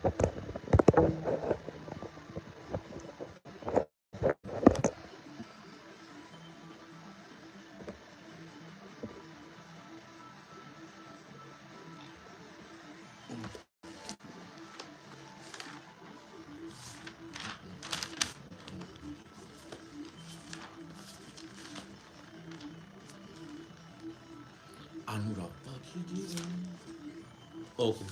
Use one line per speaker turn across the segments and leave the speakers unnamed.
I knew the fuck he did. Okay.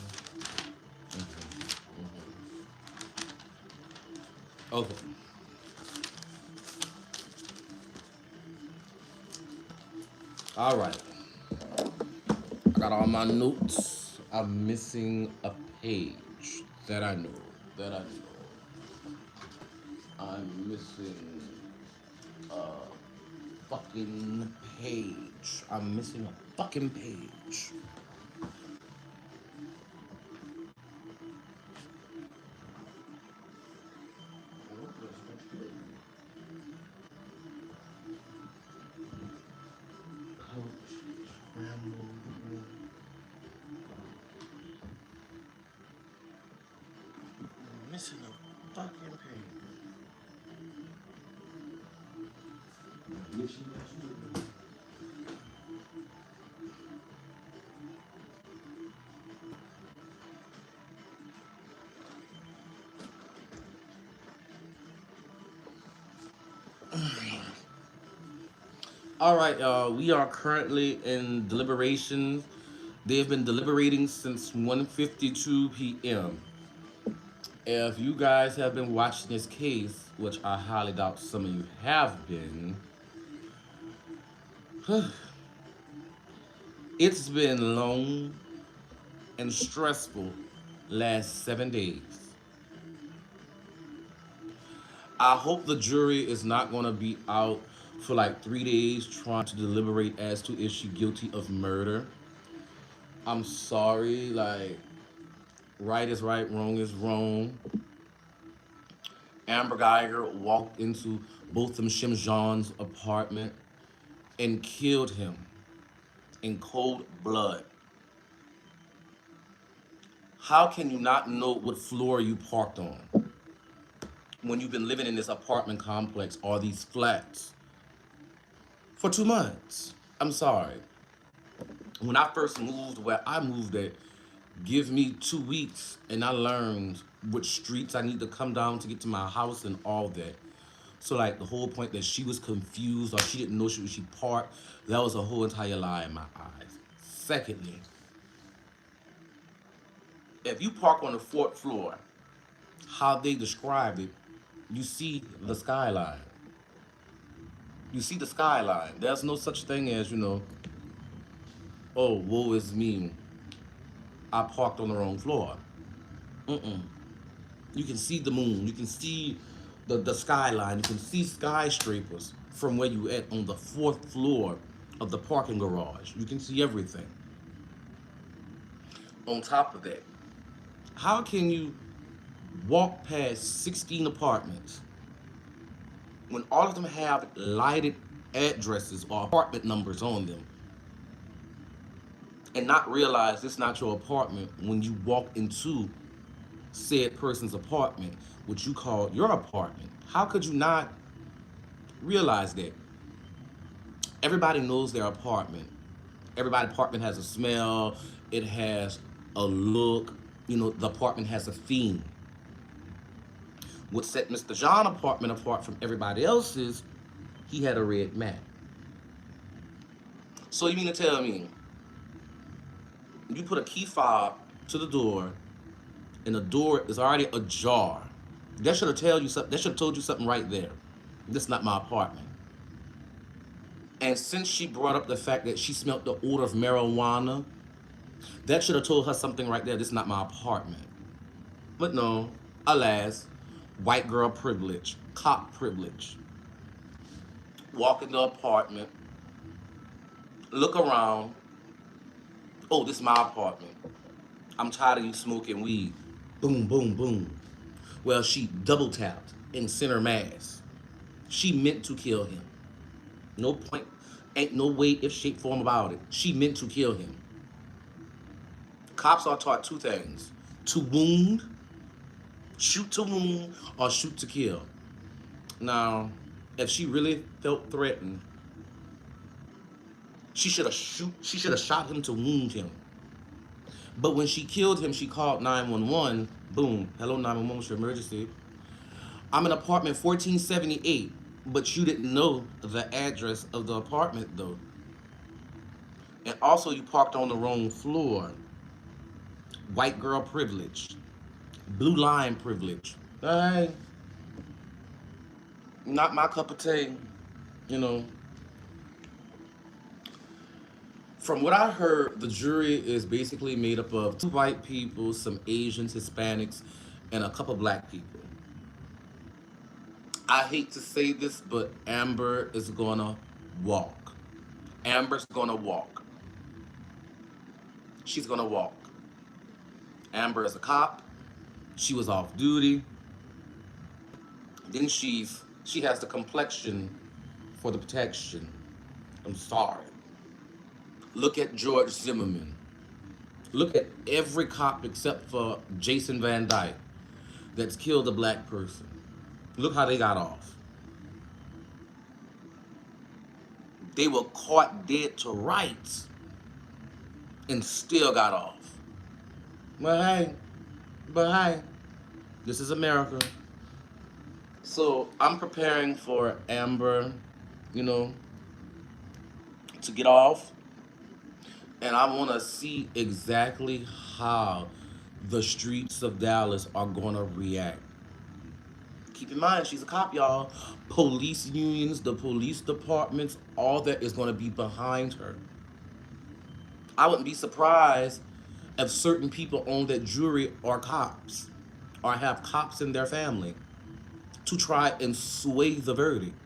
Okay. All right. I got all my notes. I'm missing a page that I know. That I know. I'm missing a fucking page. I'm missing a fucking page. Coach Scramble. I'm missing a fucking page. Missing a All right, y'all. We are currently in deliberations. They've been deliberating since 1:52 p.m. If you guys have been watching this case, which I highly doubt some of you have been, it's been long and stressful last 7 days. I hope the jury is not going to be out for like 3 days trying to deliberate as to is she guilty of murder. I'm sorry, like, right is right, wrong is wrong. Amber Geiger walked into Botham Shimjan's apartment and killed him in cold blood. How can you not know what floor you parked on when you've been living in this apartment complex or these flats for 2 months? I'm sorry. When I first moved where I moved at, give me 2 weeks and I learned which streets I need to come down to get to my house and all that. So like the whole point that she was confused or she didn't know she parked, that was a whole entire lie in my eyes. Secondly, if you park on the fourth floor, how they described it, you see the skyline. You see the skyline. There's no such thing as, oh, woe is me. I parked on the wrong floor. Mm-mm. You can see the moon. You can see the skyline. You can see skyscrapers from where you at on the fourth floor of the parking garage. You can see everything. On top of that, how can you walk past 16 apartments when all of them have lighted addresses or apartment numbers on them and not realize it's not your apartment when you walk into said person's apartment, which you call your apartment? How could you not realize that? Everybody knows their apartment. Everybody's apartment has a smell, it has a look, the apartment has a theme. What set Mr. John apartment apart from everybody else's, he had a red mat. So you mean to tell me you put a key fob to the door and the door is already ajar? That should have told you something. That should have told you something right there. This is not my apartment. And since she brought up the fact that she smelled the odor of marijuana, that should have told her something right there. This is not my apartment. But no, alas, white girl privilege, cop privilege. Walk in the apartment, look around. Oh, this is my apartment. I'm tired of you smoking weed. Boom, boom, boom. Well, she double tapped in center mass. She meant to kill him. No point, ain't no way, if shape, form about it. She meant to kill him. Cops are taught two things: to wound Shoot to wound or shoot to kill. Now, if she really felt threatened, she should have shot him to wound him. But when she killed him, she called 911. Boom. Hello, 911, what's your emergency? I'm in apartment 1478, but you didn't know the address of the apartment though. And also, you parked on the wrong floor. White girl privilege, blue line privilege. Hey, not my cup of tea. You know, from what I heard, the jury is basically made up of two white people, some Asians, Hispanics, and a couple black people. I hate to say this, but Amber is gonna walk. Amber's gonna walk. She's gonna walk. Amber is a cop. She was off duty. Then she has the complexion for the protection. I'm sorry. Look at George Zimmerman. Look at every cop except for Jason Van Dyke that's killed a black person. Look how they got off. They were caught dead to rights and still got off. But hey, this is America. So I'm preparing for Amber, you know, to get off. And I want to see exactly how the streets of Dallas are going to react. Keep in mind, she's a cop, y'all. Police unions, the police departments, all that is going to be behind her. I wouldn't be surprised if certain people on that jury are cops or have cops in their family to try and sway the verdict.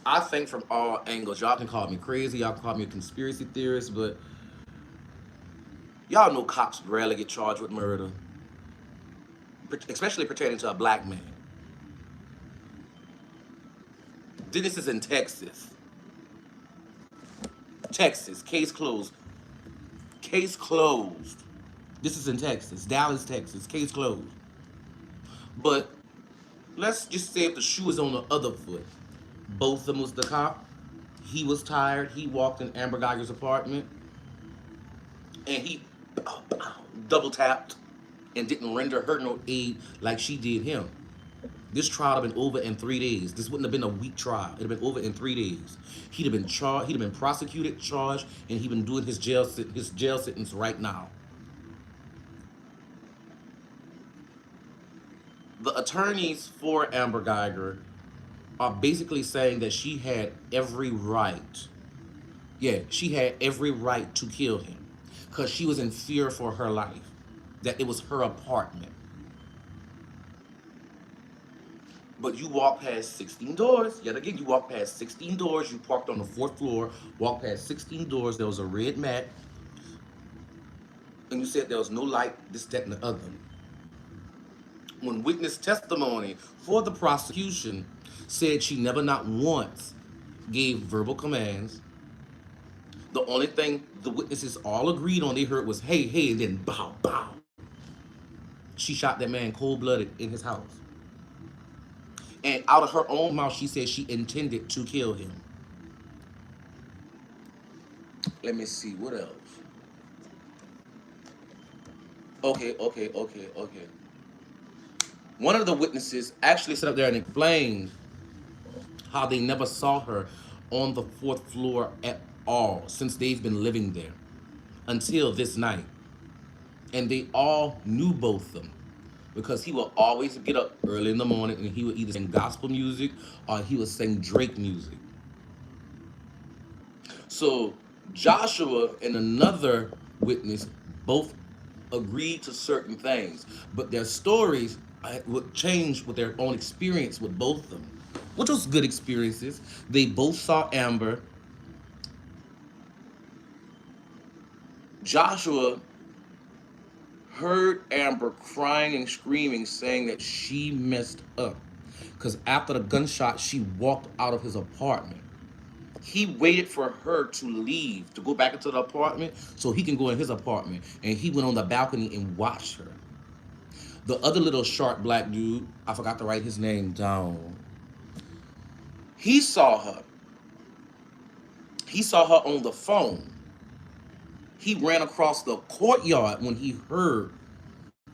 I think from all angles, y'all can call me crazy, y'all can call me a conspiracy theorist, but y'all know cops rarely get charged with murder, especially pertaining to a black man. Then this is in Texas. Texas, case closed. Case closed. This is in Texas, Dallas, Texas, case closed. But let's just say if the shoe is on the other foot, Botham was the cop. He was tired. He walked in Amber Geiger's apartment and he double tapped and didn't render her no aid like she did him. This trial would have been over in 3 days. This wouldn't have been a week trial. It'd have been over in 3 days. He'd have been charged. He'd have been prosecuted, charged, and he'd been doing his jail sentence right now. The attorneys for Amber Geiger are basically saying that she had every right. Yeah, she had every right to kill him because she was in fear for her life. That it was her apartment. But you walk past 16 doors. Yet again, you walk past 16 doors. You parked on the fourth floor. Walk past 16 doors. There was a red mat. And you said there was no light, this, that, and the other. When witness testimony for the prosecution said she never not once gave verbal commands. The only thing the witnesses all agreed on they heard was hey, hey, and then bow, bow. She shot that man cold-blooded in his house. And out of her own mouth, she said she intended to kill him. Let me see, what else? Okay. One of the witnesses actually sat up there and explained how they never saw her on the fourth floor at all since they've been living there until this night. And they all knew both of them because he would always get up early in the morning and he would either sing gospel music or he would sing Drake music. So Joshua and another witness both agreed to certain things, but their stories would change with their own experience with both of them, which was good experiences. They both saw Amber. Joshua heard Amber crying and screaming, saying that she messed up because after the gunshot, she walked out of his apartment. He waited for her to leave, to go back into the apartment so he can go in his apartment. And he went on the balcony and watched her. The other little short black dude, I forgot to write his name down. He saw her. He saw her on the phone. He ran across the courtyard when he heard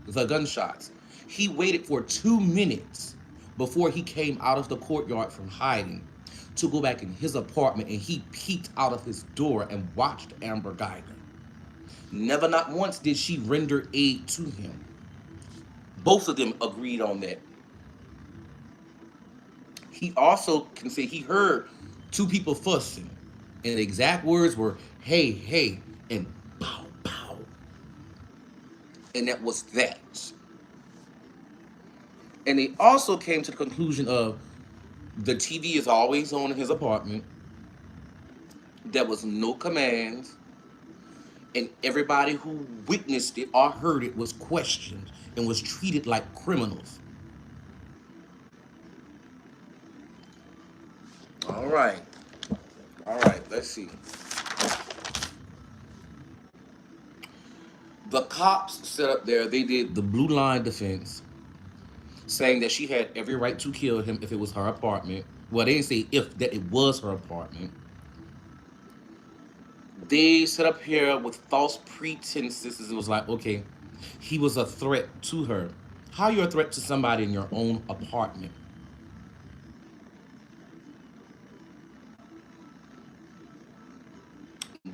the gunshots. He waited for 2 minutes before he came out of the courtyard from hiding to go back in his apartment, and he peeked out of his door and watched Amber Guyger. Never, not once, did she render aid to him. Both of them agreed on that. He also can say he heard two people fussing, and the exact words were, "Hey, hey," and "pow, pow." And that was that. And they also came to the conclusion of the TV is always on in his apartment. There was no commands. And everybody who witnessed it or heard it was questioned and was treated like criminals. All right. All right, let's see. The cops set up there, they did the blue line defense, saying that she had every right to kill him if it was her apartment. Well, they didn't say if, that it was her apartment. They set up here with false pretenses. It was like, okay, he was a threat to her. How are you a threat to somebody in your own apartment?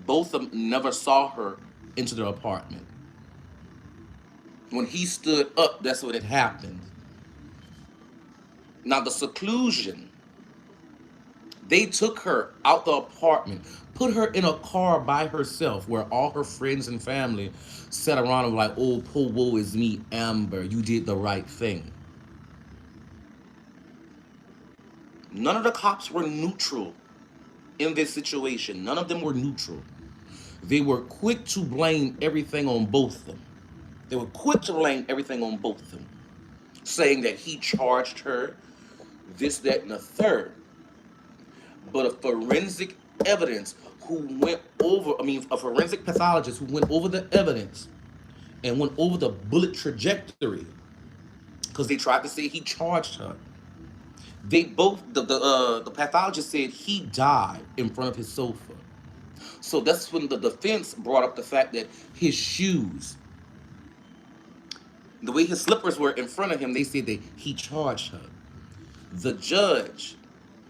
Both of them never saw her into their apartment. When he stood up, that's what had happened. Now, the seclusion, they took her out the apartment, put her in a car by herself where all her friends and family sat around and were like, "Oh, poor woe is me, Amber. You did the right thing." None of the cops were neutral in this situation. None of them were neutral. They were quick to blame everything on both of them. They were quick to blame everything on both of them, saying that he charged her, this, that, and the third. But a forensic evidence who went over, a forensic pathologist who went over the evidence and went over the bullet trajectory, because they tried to say he charged her. They both, the pathologist said he died in front of his sofa. So that's when the defense brought up the fact that his shoes, the way his slippers were in front of him, they said that he charged her. The judge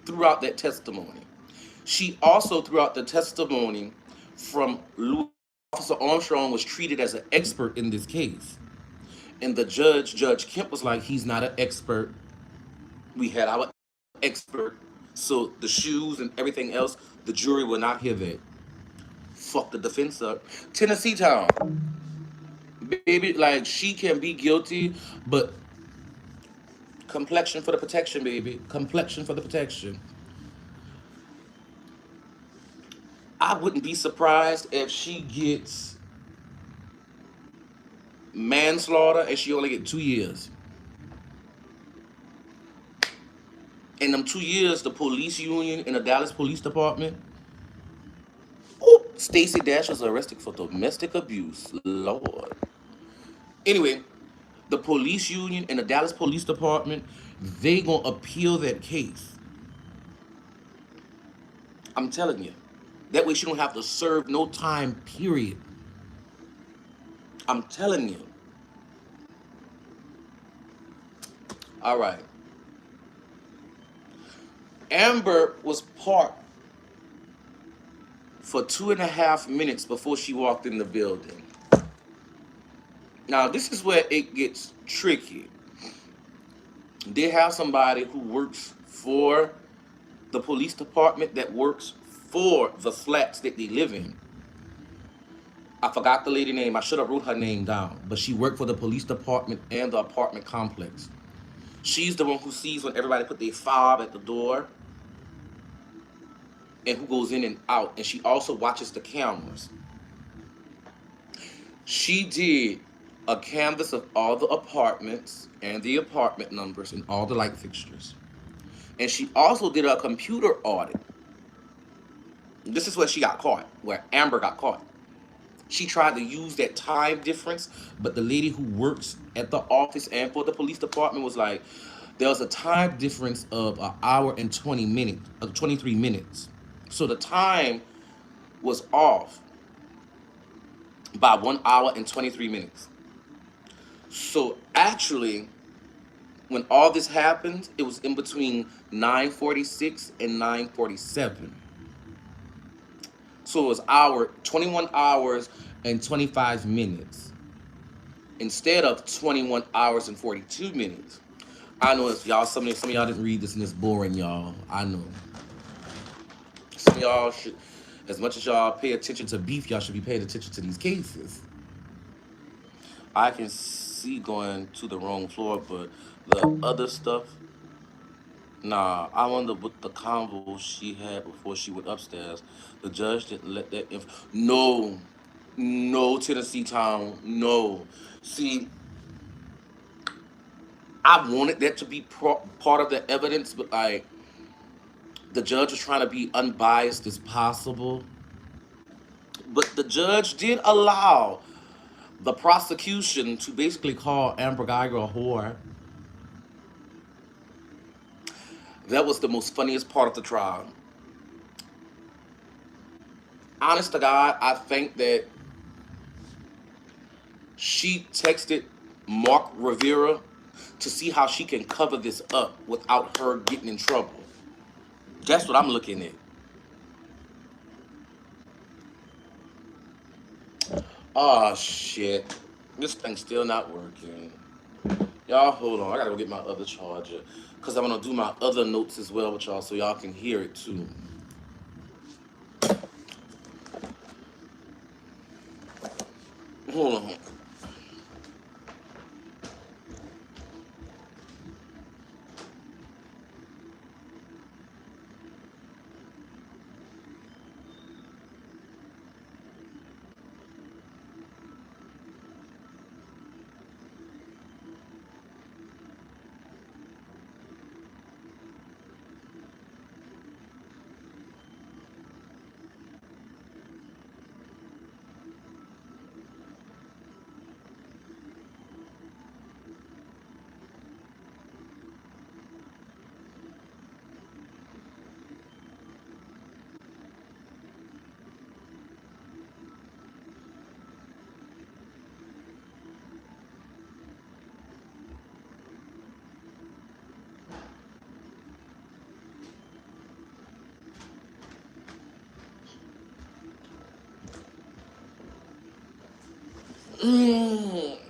threw out that testimony. She also threw out the testimony from Louis. Officer Armstrong was treated as an expert in this case. And the judge, Judge Kemp, was like, he's not an expert. We had our expert. So the shoes and everything else, the jury will not hear that. Fuck the defense up. Tennessee Town. Baby, like, she can be guilty, but complexion for the protection, baby. Complexion for the protection. I wouldn't be surprised if she gets manslaughter and she only get 2 years. In them 2 years, the police union in the Dallas Police Department, oh, Stacey Dash was arrested for domestic abuse. Lord. Anyway, the police union and the Dallas Police Department, they gonna appeal that case. I'm telling you. That way she don't have to serve no time, period. I'm telling you. All right. Amber was parked for 2.5 minutes before she walked in the building. Now, this is where it gets tricky. They have somebody who works for the police department that works for the flats that they live in. I forgot the lady name. I should have wrote her name down. But she worked for the police department and the apartment complex. She's the one who sees when everybody put their fob at the door and who goes in and out. And she also watches the cameras. She did a canvas of all the apartments and the apartment numbers and all the light fixtures. And she also did a computer audit This is where she got caught, where Amber got caught. She tried to use that time difference, but the lady who works at the office and for the police department was like, there was a time difference of an hour and 20 minutes, 23 minutes. So the time was off by 1 hour and 23 minutes. So actually, when all this happened, it was in between 9:46 and 9:47. So it was 21 hours and 25 minutes instead of 21 hours and 42 minutes. I know it's y'all. Some of y'all didn't read this and it's boring, y'all. I know. Some of y'all should, as much as y'all pay attention to beef, y'all should be paying attention to these cases. I can see going to the wrong floor, but the other stuff, nah. I wonder what the convo she had before she went upstairs. The judge didn't let that. No, no, Tennessee Town, no. See, I wanted that to be part of the evidence, but like the judge was trying to be unbiased as possible. But the judge did allow the prosecution to basically call Amber Geiger a whore. That was the most funniest part of the trial. Honest to God, I think that she texted Mark Rivera to see how she can cover this up without her getting in trouble. That's what I'm looking at. Oh shit. This thing's still not working. Y'all hold on. I gotta go get my other charger. Cause I'm gonna do my other notes as well with y'all so y'all can hear it too. Hold on.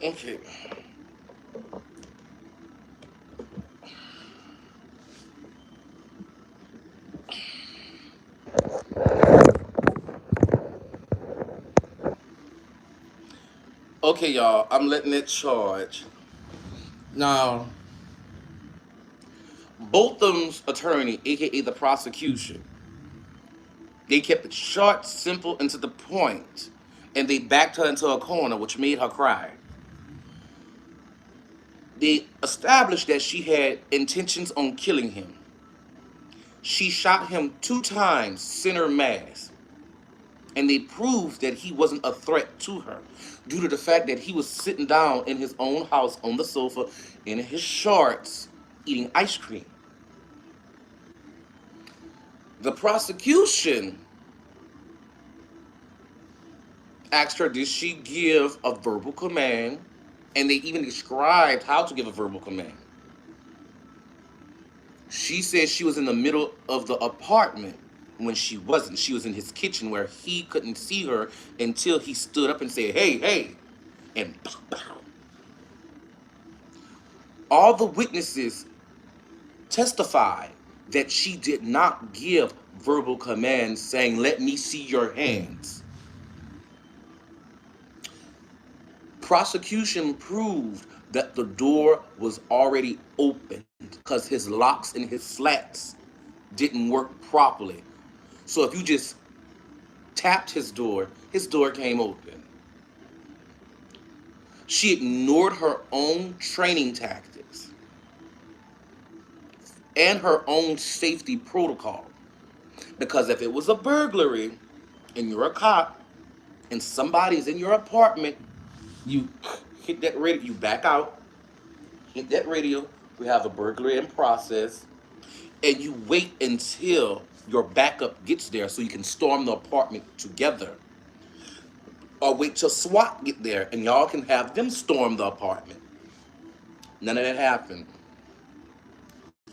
Okay. Okay, y'all. I'm letting it charge. Now, Botham's attorney, aka the prosecution, they kept it short, simple, and to the point, and they backed her into a corner, which made her cry. They established that she had intentions on killing him. She shot him 2 times, center mass, and they proved that he wasn't a threat to her due to the fact that he was sitting down in his own house on the sofa in his shorts eating ice cream. The prosecution asked her, did she give a verbal command? And they even described how to give a verbal command. She said she was in the middle of the apartment when she wasn't. She was in his kitchen where he couldn't see her until he stood up and said, hey, hey, and pow, pow. All the witnesses testified that she did not give verbal commands saying, let me see your hands. Prosecution proved that the door was already opened because his locks and his slats didn't work properly. So if you just tapped his door came open. She ignored her own training tactics and her own safety protocol Because if it was a burglary and you're a cop and somebody's in your apartment, you hit that radio, you back out, hit that radio, we have a burglary in process, and you wait until your backup gets there so you can storm the apartment together. Or wait till SWAT get there and y'all can have them storm the apartment. None of that happened.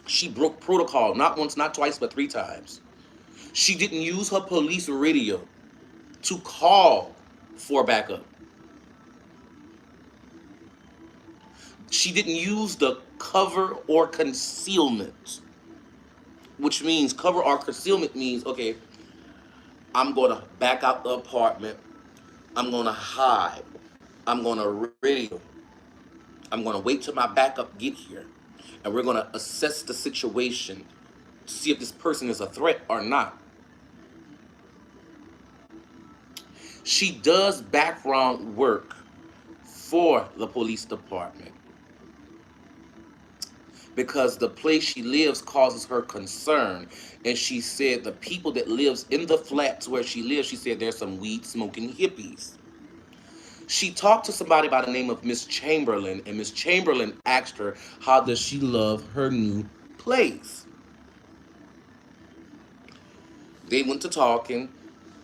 She broke protocol not once, not twice, but 3 times. She didn't use her police radio to call for backup. She didn't use the cover or concealment, which means cover or concealment means, okay, I'm going to back out the apartment. I'm going to hide. I'm going to radio. I'm going to wait till my backup get here. And we're going to assess the situation to see if this person is a threat or not. She does background work for the police department because the place she lives causes her concern. And she said the people that lives in the flats where she lives, she said there's some weed smoking hippies. She talked to somebody by the name of Miss Chamberlain, and Miss Chamberlain asked her how does she love her new place. They went to talking.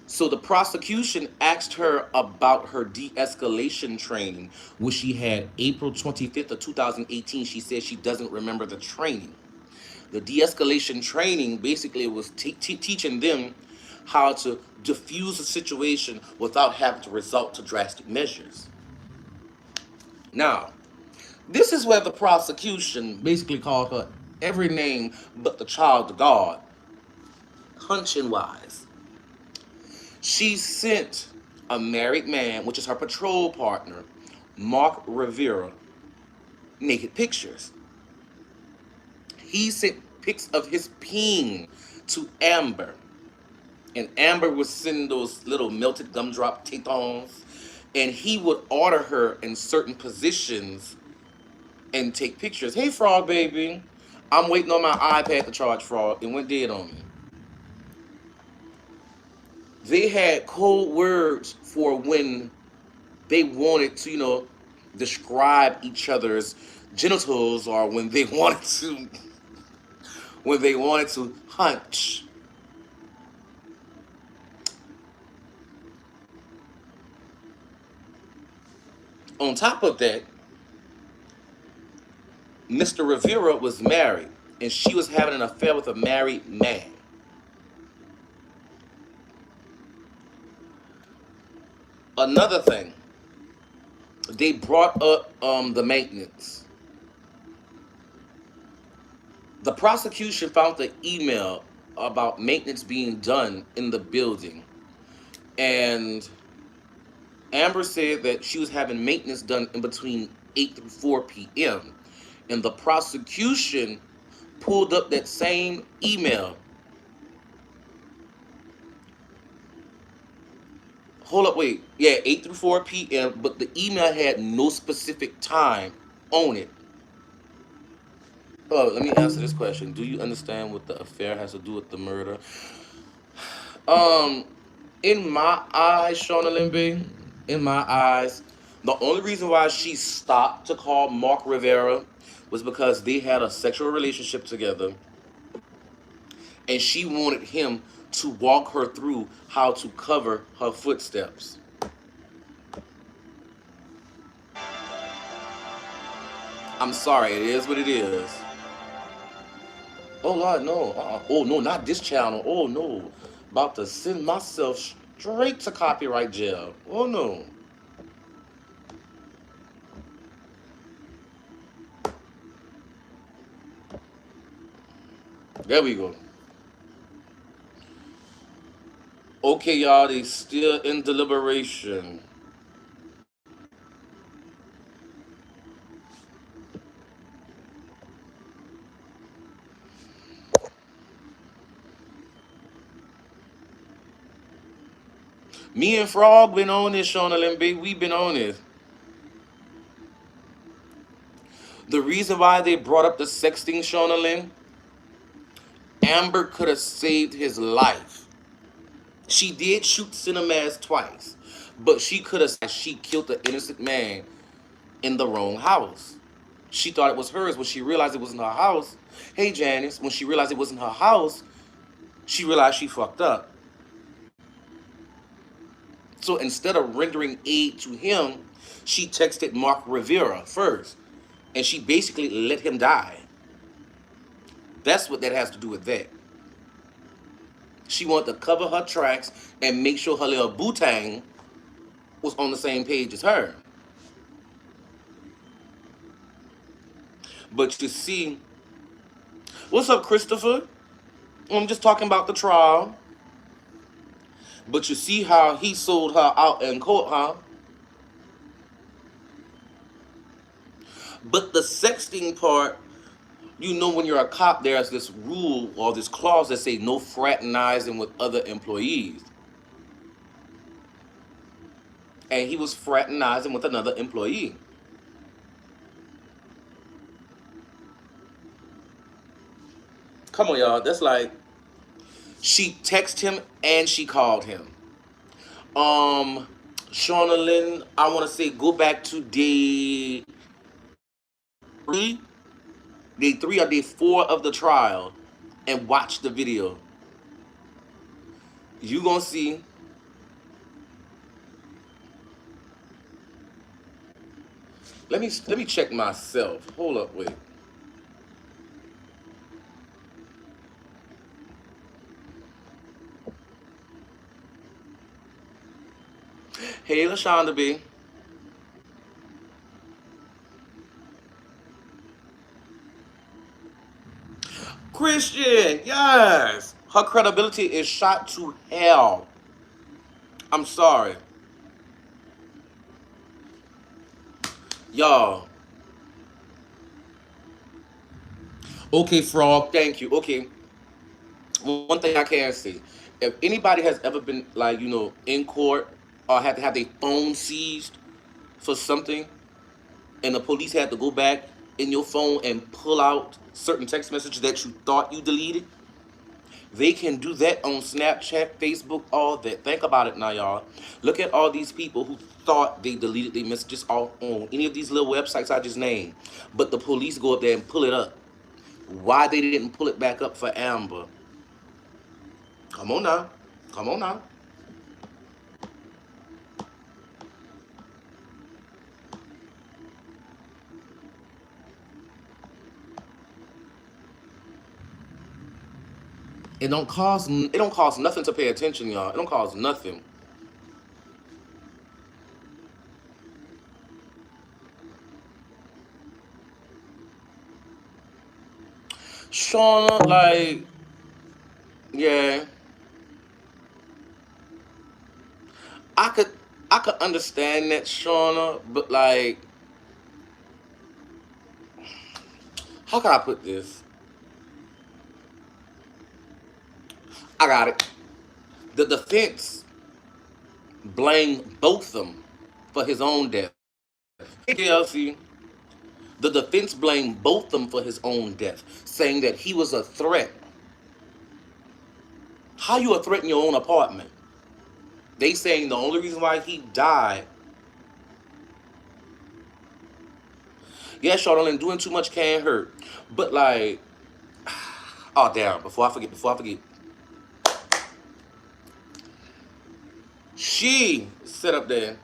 So the prosecution asked her about her de-escalation training, which she had April 25th of 2018. She said she doesn't remember the training. The de-escalation training basically was teaching them how to diffuse a situation without having to resort to drastic measures. Now, this is where the prosecution basically called her every name but the child of God, hunching wise. She sent a married man, which is her patrol partner, Mark Rivera, naked pictures. He sent pics of his peen to Amber. And Amber would send those little melted gumdrop tetons. And he would order her in certain positions and take pictures. Hey, Frog Baby. I'm waiting on my iPad to charge, Frog. It went dead on me. They had code words for when they wanted to, describe each other's genitals, or when they wanted to hunch. On top of that, Mr. Rivera was married, and she was having an affair with a married man. Another thing, they brought up the maintenance. The prosecution found the email about maintenance being done in the building, and Amber said that she was having maintenance done in between 8 through 4 p.m. And the prosecution pulled up that same email. Hold up, wait. Yeah, 8 through 4 p.m., but the email had no specific time on it. Oh, let me answer this question. Do you understand what the affair has to do with the murder? Um, in my eyes, Shauna Limby, in my eyes, the only reason why she stopped to call Mark Rivera was because they had a sexual relationship together, and she wanted him to walk her through how to cover her footsteps. I'm sorry, it is what it is. Oh Lord, no. Oh no, not this channel. Oh no. About to send myself straight to copyright jail. Oh no. There we go. Okay, y'all, they still in deliberation. Me and Frog been on this, Shauna Limby. We been on this. The reason why they brought up the sexting, Shauna Lynn, Amber could have saved his life. She did shoot Cinemaz twice, but she could have. She killed the innocent man in the wrong house. She thought it was hers. When she realized it wasn't her house, hey Janice, when she realized it wasn't her house, she realized she fucked up. So instead of rendering aid to him, she texted Mark Rivera first, and she basically let him die. That's what that has to do with that. She wanted to cover her tracks and make sure her little bootang was on the same page as her. But you see, what's up, Christopher? I'm just talking about the trial. But you see how he sold her out in court, huh? But the sexting part, you know, when you're a cop, there's this rule or this clause that say no fraternizing with other employees. And he was fraternizing with another employee. Come on, y'all. That's like she texted him and she called him. Um, Shauna Lynn, I want to say go back to three, day three or day four of the trial, and watch the video. You gonna see. Let me check myself. Hold up, wait. Hey, LaShonda B. Christian, yes. Her credibility is shot to hell. I'm sorry. Y'all. Okay, Frog, thank you. Okay. One thing I can say. If anybody has ever been like, in court or had to have their phone seized for something and the police had to go back in your phone and pull out certain text messages that you thought you deleted, they can do that on Snapchat, Facebook, all that. Think about it now, y'all. Look at all these people who thought they deleted their messages all on any of these little websites I just named. But the police go up there and pull it up. Why they didn't pull it back up for Amber? Come on now. Come on now. It don't cost nothing to pay attention, y'all. It don't cost nothing. Shauna, like, yeah, I could I could understand that, Shauna, but like, how can I put this? I got it. The defense blamed both of them for his own death. KLC, the defense blamed both of them for his own death, saying that he was a threat. How you a threat in your own apartment? They saying the only reason why he died. Yeah, Charlene, doing too much can't hurt. But like, oh damn! Before I forget, she set up there.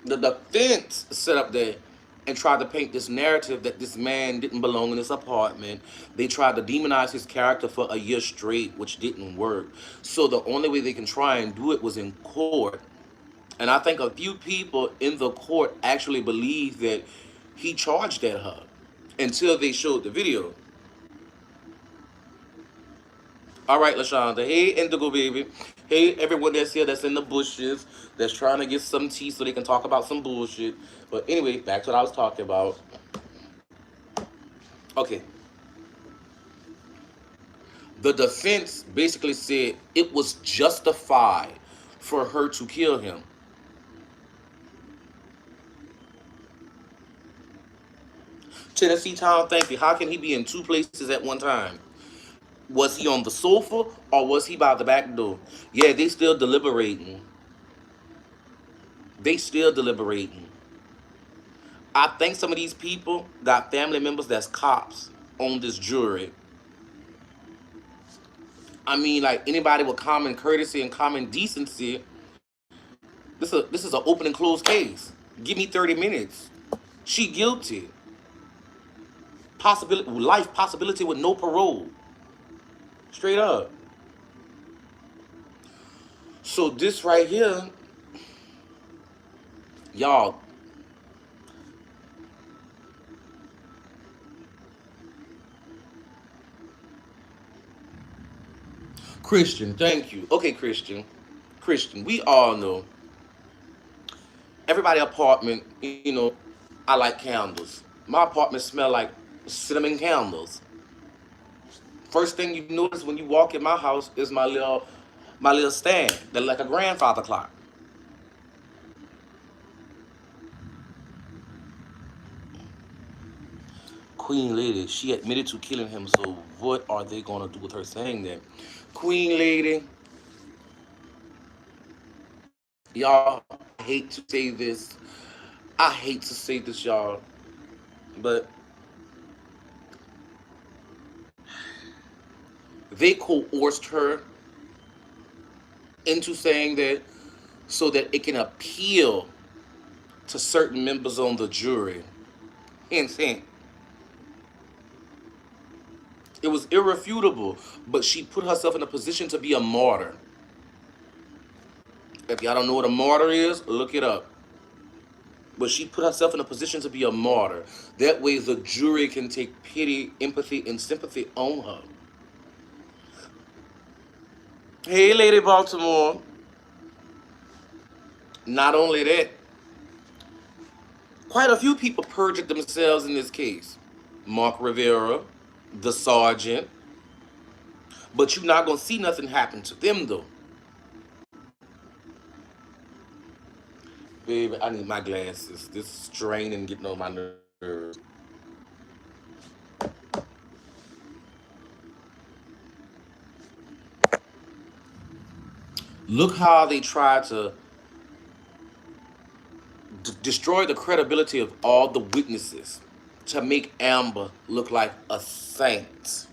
The defense set up there and tried to paint this narrative that this man didn't belong in this apartment. They tried to demonize his character for a year straight, which didn't work. So the only way they can try and do it was in court. And I think a few people in the court actually believe that he charged at her until they showed the video. All right, LaShonda. Hey, Indigo Baby. Hey, everyone that's here that's in the bushes that's trying to get some tea so they can talk about some bullshit. But anyway, back to what I was talking about. Okay. The defense basically said it was justified for her to kill him. Tennessee Town, thank you. How can he be in two places at one time? Was he on the sofa or was he by the back door? Yeah, they still deliberating. They still deliberating. I think some of these people got family members that's cops on this jury. I mean, like anybody with common courtesy and common decency, this is an open and closed case. Give me 30 minutes. She guilty. Possibility life possibility with no parole. Straight up. So this right here, y'all, Christian, thank you. Okay, Christian. Christian, we all know everybody apartment, I like candles. My apartment smell like cinnamon candles. First thing you notice when you walk in my house is my little stand that like a grandfather clock. Queen Lady, she admitted to killing him, so what are they gonna do with her saying that? Queen Lady, y'all, I hate to say this. I hate to say this, y'all, but they coerced her into saying that so that it can appeal to certain members on the jury. Hint, hint. It was irrefutable, but she put herself in a position to be a martyr. If y'all don't know what a martyr is, look it up. But she put herself in a position to be a martyr. That way, the jury can take pity, empathy, and sympathy on her. Hey, Lady Baltimore. Not only that, quite a few people perjured themselves in this case. Mark Rivera, the sergeant. But you're not gonna see nothing happen to them though. Baby, I need my glasses. This is straining, getting on my nerves. Look how they tried to destroy the credibility of all the witnesses to make Amber look like a saint.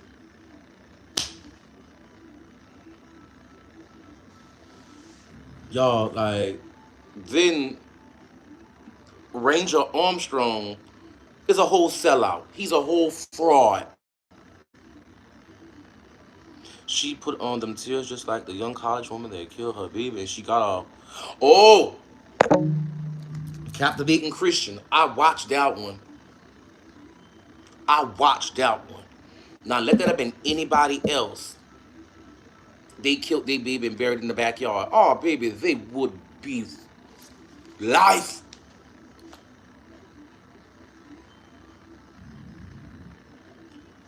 Y'all, like, then Ranger Armstrong is a whole sellout. He's a whole fraud. She put on them tears just like the young college woman that killed her baby, and she got off. Oh, Captivating Christian. I watched that one. I watched that one. Now let that have been anybody else. They killed their baby and buried in the backyard. Oh, baby, they would be life.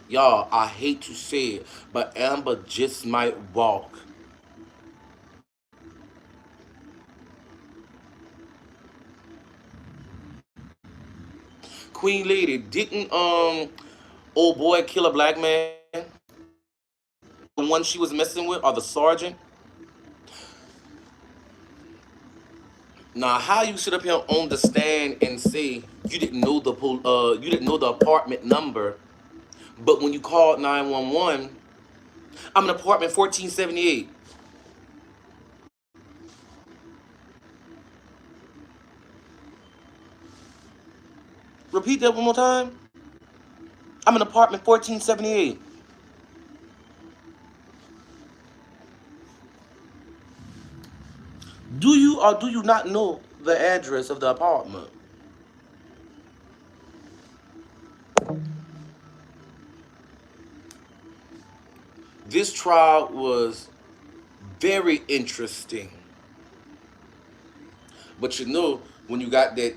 Y'all, I hate to say it, but Amber just might walk. Queen Lady, didn't old boy kill a black man? The one she was messing with, or the sergeant? Now, how you sit up here on the stand and say you didn't know the apartment number, but when you called 911, I'm in apartment 1478. Repeat that one more time. I'm in apartment 1478. Do you or do you not know the address of the apartment? This trial was very interesting. But when you got that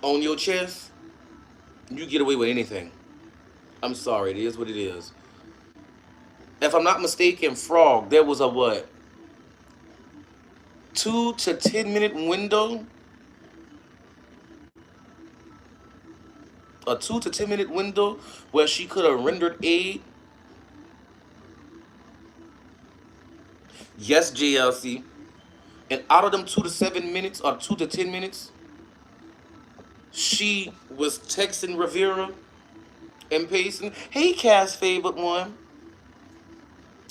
on your chest, you get away with anything. I'm sorry, it is what it is. If I'm not mistaken, Frog, there was a what? 2 to 10 minute window? A 2 to 10 minute window where she could have rendered aid. Yes, JLC. And out of them 2 to 7 minutes or 2 to 10 minutes, she was texting Rivera and pacing. Hey, Cass favorite one.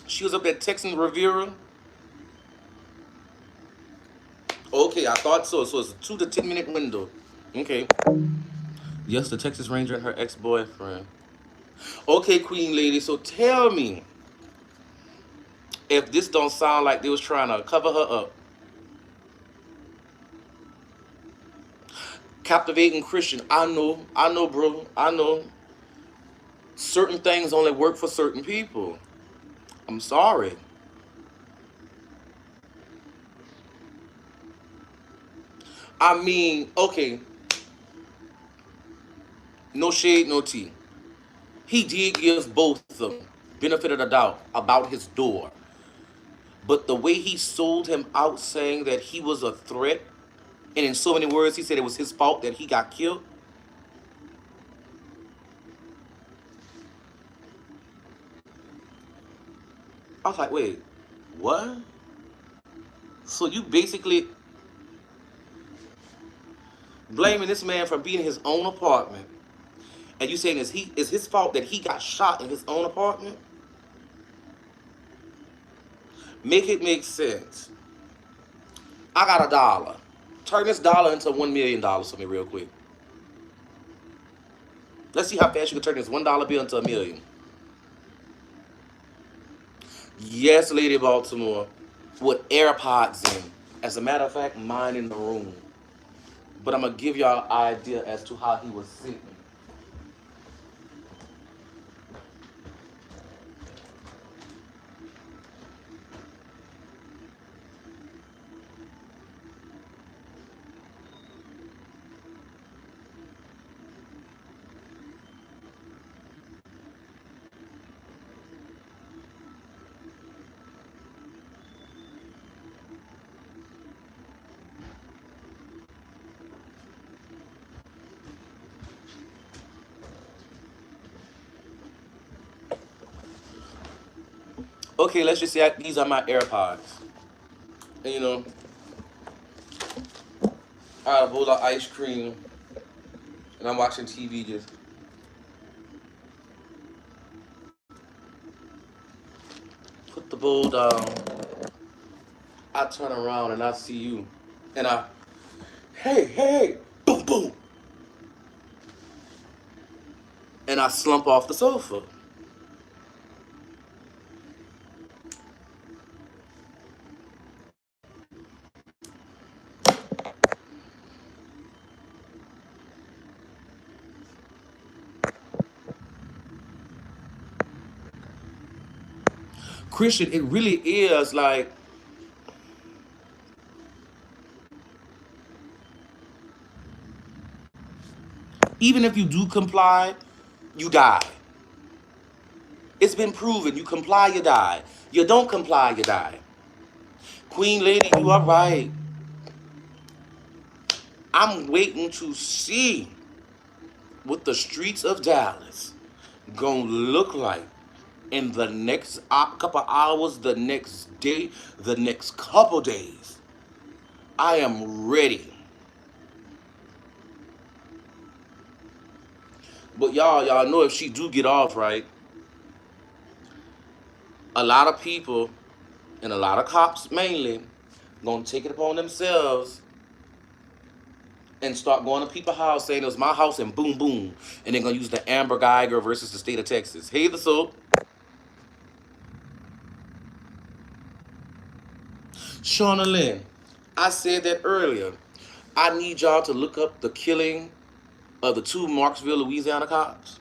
She was up there texting Rivera. Okay, I thought so. So it's a 2 to 10 minute window. Okay. Yes, the Texas Ranger and her ex-boyfriend. Okay, Queen Lady. So tell me if this don't sound like they was trying to cover her up. Captivating Christian. I know, bro. I know. Certain things only work for certain people. I'm sorry. I mean, okay, no shade, no tea. He did give both of them benefit of the doubt about his door. But the way he sold him out saying that he was a threat, and in so many words, he said it was his fault that he got killed. I was like, wait, what? So you basically blaming this man for being in his own apartment, and you saying is his fault that he got shot in his own apartment? Make it make sense. I got $1. Turn this dollar into $1 million for me real quick. Let's see how fast you can turn this $1 bill into a million. Yes, Lady Baltimore, with AirPods in. As a matter of fact, mine in the room. But I'm gonna give y'all an idea as to how he was sitting. Okay, let's just say these are my AirPods. And I have a bowl of ice cream, and I'm watching TV. Just put the bowl down. I turn around and I see you, and hey, boom, boom, and I slump off the sofa. Christian, it really is like, even if you do comply, you die. It's been proven. You comply, you die. You don't comply, you die. Queen Lady, you are right. I'm waiting to see what the streets of Dallas gonna look like in the next couple hours, the next day, the next couple days. I am ready. But y'all know if she do get off, right, a lot of people and a lot of cops mainly gonna take it upon themselves and start going to people's house saying it was my house and boom boom. And they're gonna use the Amber Geiger versus the state of Texas. Hey the soap. Shauna Lynn, I said that earlier. I need y'all to look up the killing of the two Marksville, Louisiana cops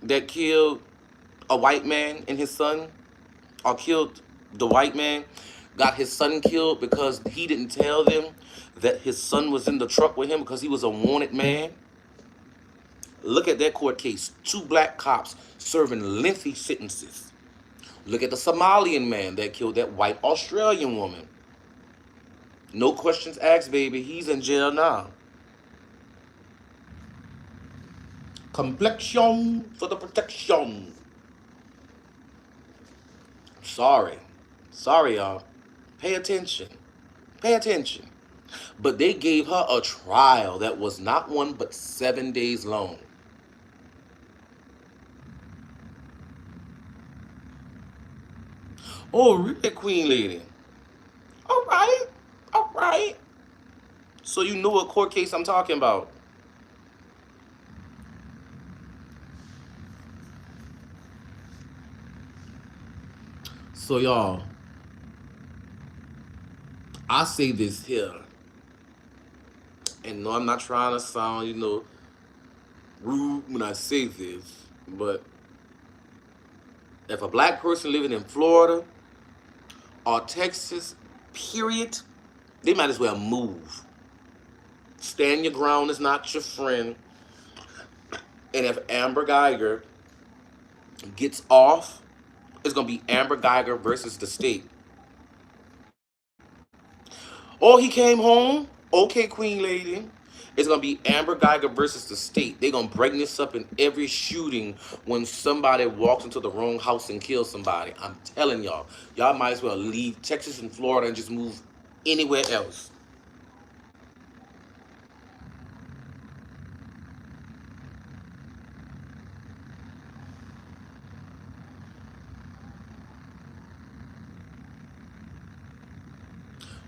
that killed a white man and his son, or killed the white man, got his son killed because he didn't tell them that his son was in the truck with him because he was a wanted man. Look at that court case. Two black cops serving lengthy sentences. Look at the Somalian man that killed that white Australian woman. No questions asked, baby. He's in jail now. Complexion for the protection. Sorry. Sorry, y'all. Pay attention. Pay attention. But they gave her a trial that was not one but 7 days long. Oh, really, Queen Lady? All right. All right. So you know what court case I'm talking about. So y'all, I say this here, and no, I'm not trying to sound, rude when I say this, but if a black person living in Florida or Texas, period, they might as well move. Stand your ground is not your friend. And if Amber Geiger gets off, it's gonna be Amber Geiger versus the state. Oh, he came home. Okay, Queen Lady. It's gonna be Amber Geiger versus the state. They're gonna bring this up in every shooting when somebody walks into the wrong house and kills somebody. I'm telling y'all, y'all might as well leave Texas and Florida and just move anywhere else.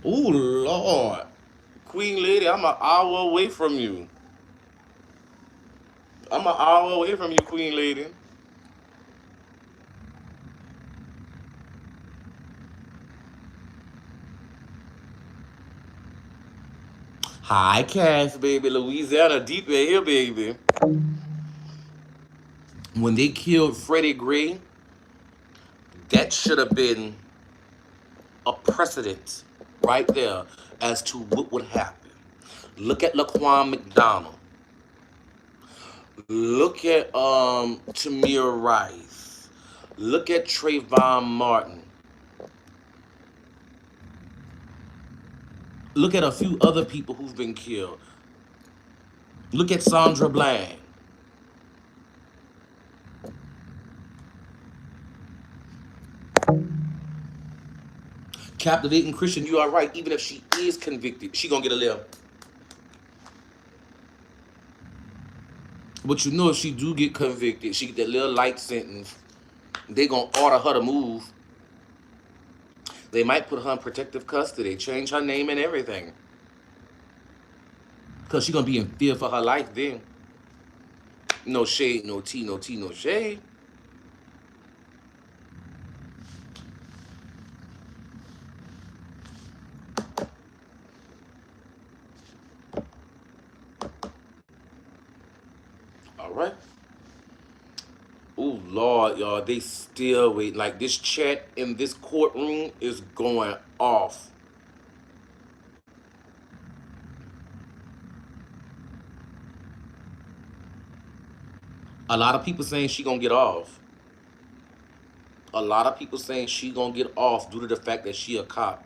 Oh Lord, Queen Lady, I'm an hour away from you. I'm an hour away from you, Queen Lady. Hi, Cass, baby. Louisiana, deep in here, baby. When they killed Freddie Gray, that should have been a precedent right there as to what would happen. Look at Laquan McDonald. Look at Tamir Rice. Look at Trayvon Martin. Look at a few other people who've been killed. Look at Sandra Bland. Captivating Christian, you are right. Even if she is convicted, she gonna get a live. But you know, if she do get convicted, she get that little light sentence. They gonna order her to move. They might put her in protective custody, change her name and everything, cause she gonna be in fear for her life then. No shade, no tea, no tea, no shade. All right. Oh Lord, y'all, they still wait. Like this chat in this courtroom is going off. A lot of people saying she gonna get off. A lot of people saying she gonna get off due to the fact that she a cop.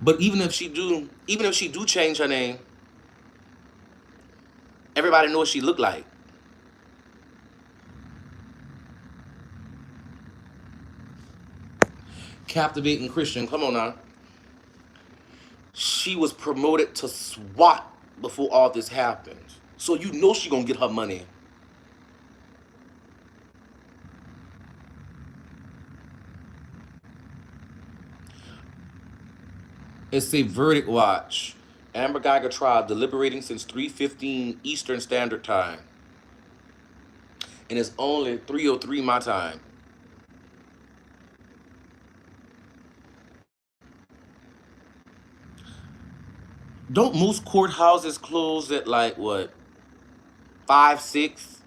But even if she do change her name, everybody knows what she look like. Captivating Christian, come on now. She was promoted to SWAT before all this happened. So you know she gonna get her money. It's a verdict watch. Amber Geiger trial deliberating since 3:15 Eastern Standard Time. And it's only 3:03 my time. Don't most courthouses close at like what, 5, 6?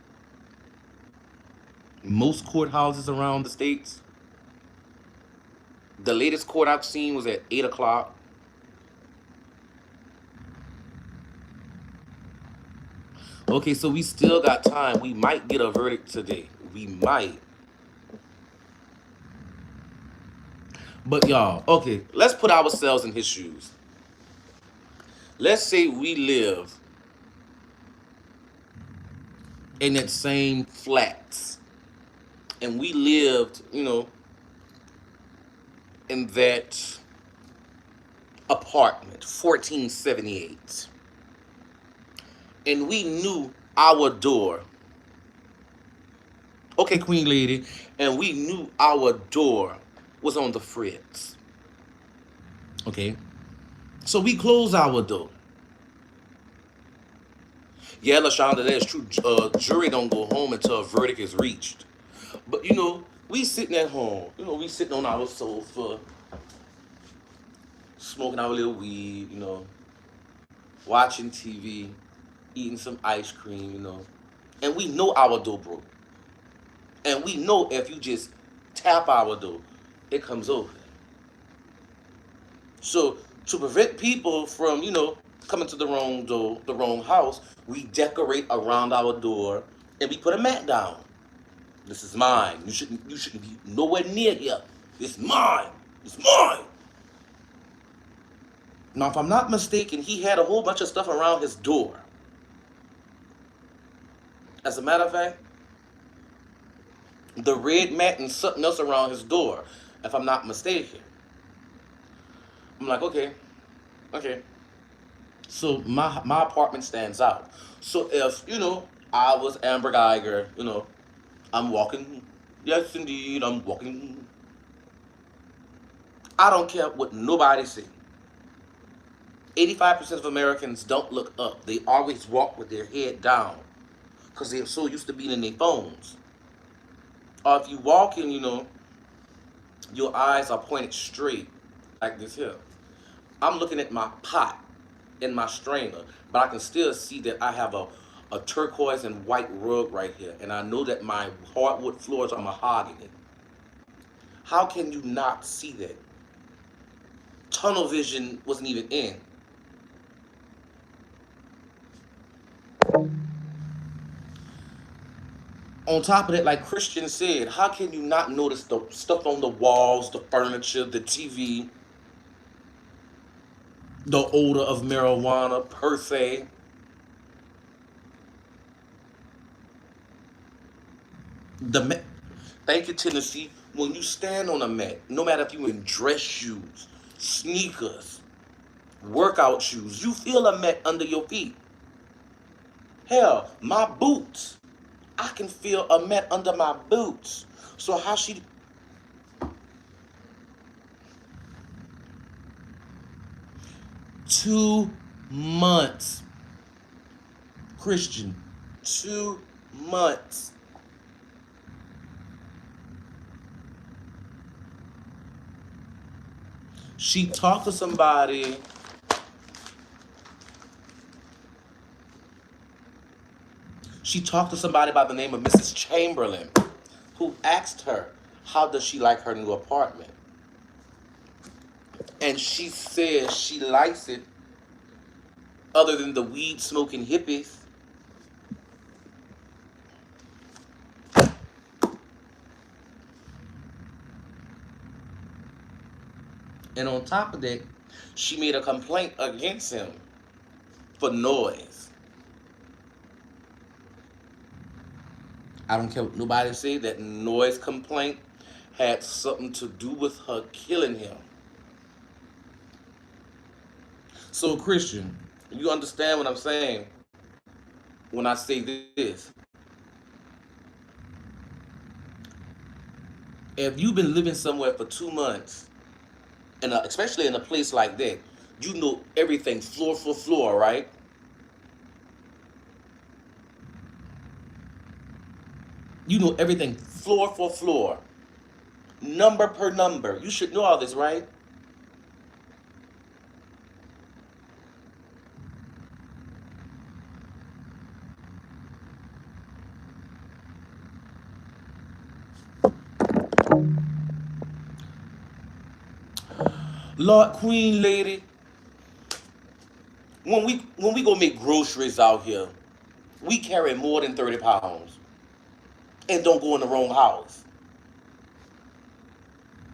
Most courthouses around the states. The latest court I've seen was at 8 o'clock. Okay, so we still got time. We might get a verdict today. We might. But y'all, okay, let's put ourselves in his shoes. Let's say we live in that same flats And we lived, in that apartment, 1478. And we knew our door. Okay, Queen Lady. And we knew our door was on the fritz. Okay. So we closed our door. Yeah, LaShonda, that is true. Jury don't go home until a verdict is reached. But we sitting at home. We sitting on our sofa, smoking our little weed. Watching TV, eating some ice cream. And we know our door broke. And we know if you just tap our door, it comes open. So to prevent people from, coming to the wrong door, the wrong house, we decorate around our door and we put a mat down. This is mine. You shouldn't be nowhere near here. It's mine. It's mine. Now, if I'm not mistaken, he had a whole bunch of stuff around his door. As a matter of fact, the red mat and something else around his door, if I'm not mistaken. I'm like, okay. So my apartment stands out. So if, I was Amber Geiger, I'm walking, yes indeed, I'm walking. I don't care what nobody says. 85% of Americans don't look up. They always walk with their head down because they're so used to being in their phones. Or if you walk in, your eyes are pointed straight like this here. I'm looking at my pot in my strainer, but I can still see that I have a turquoise and white rug right here. And I know that my hardwood floors are mahogany. How can you not see that? Tunnel vision wasn't even in. On top of that, like Christian said, how can you not notice the stuff on the walls, the furniture, the TV, the odor of marijuana per se? The mat. Thank you, Tennessee. When you stand on a mat, no matter if you in dress shoes, sneakers, workout shoes, you feel a mat under your feet. Hell, my boots, I can feel a mat under my boots. So how she 2 months, Christian, 2 months. She talked to somebody. She talked to somebody by the name of Mrs. Chamberlain, who asked her, how does she like her new apartment? And she says she likes it other than the weed smoking hippies. And on top of that, she made a complaint against him for noise. I don't care what nobody say, that noise complaint had something to do with her killing him. So, Christian, you understand what I'm saying when I say this. If you've been living somewhere for 2 months, and especially in a place like that, you know everything floor for floor, right? You know everything floor for floor, number per number. You should know all this, right? Lord, Queen Lady, when we go make groceries out here, we carry more than 30 pounds and don't go in the wrong house.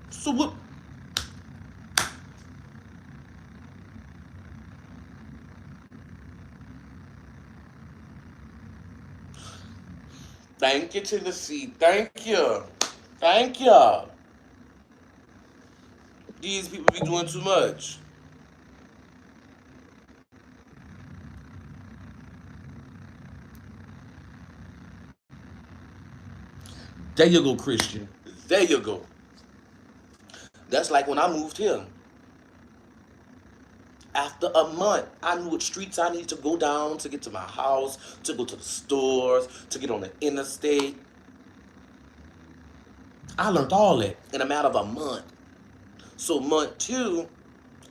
So what? Thank you, Tennessee. Thank you. Thank y'all. These people be doing too much. There you go, Christian. There you go. That's like when I moved here. After a month, I knew what streets I needed to go down to get to my house, to go to the stores, to get on the interstate. I learned all that in a matter of a month. So month two,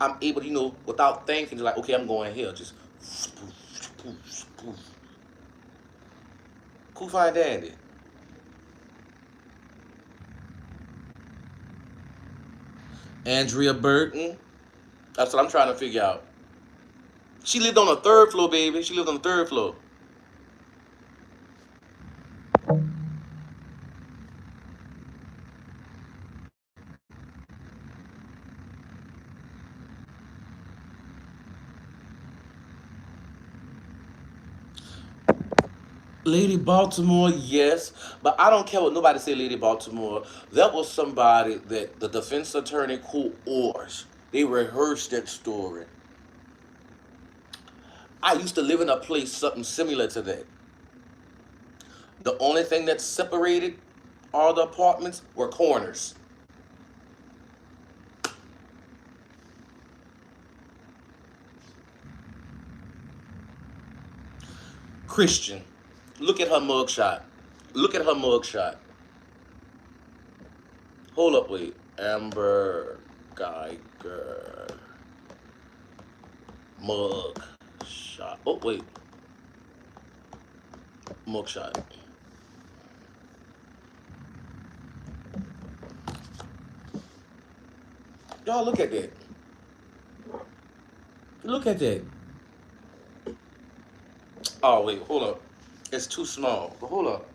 I'm able to, without thinking, like, okay, I'm going here. Just cool, fine, dandy. Andrea Burton. That's what I'm trying to figure out. She lived on the third floor, baby. She lived on the third floor. Lady Baltimore, yes, but I don't care what nobody say. Lady Baltimore, that was somebody that the defense attorney coerced. They rehearsed that story. I used to live in a place something similar to that. The only thing that separated all the apartments were corners. Christian, look at her mugshot. Look at her mugshot. Hold up, wait. Amber Geiger mug shot. Oh wait, mugshot. Y'all look at that. Look at that. Oh wait, hold up. It's too small. But hold up.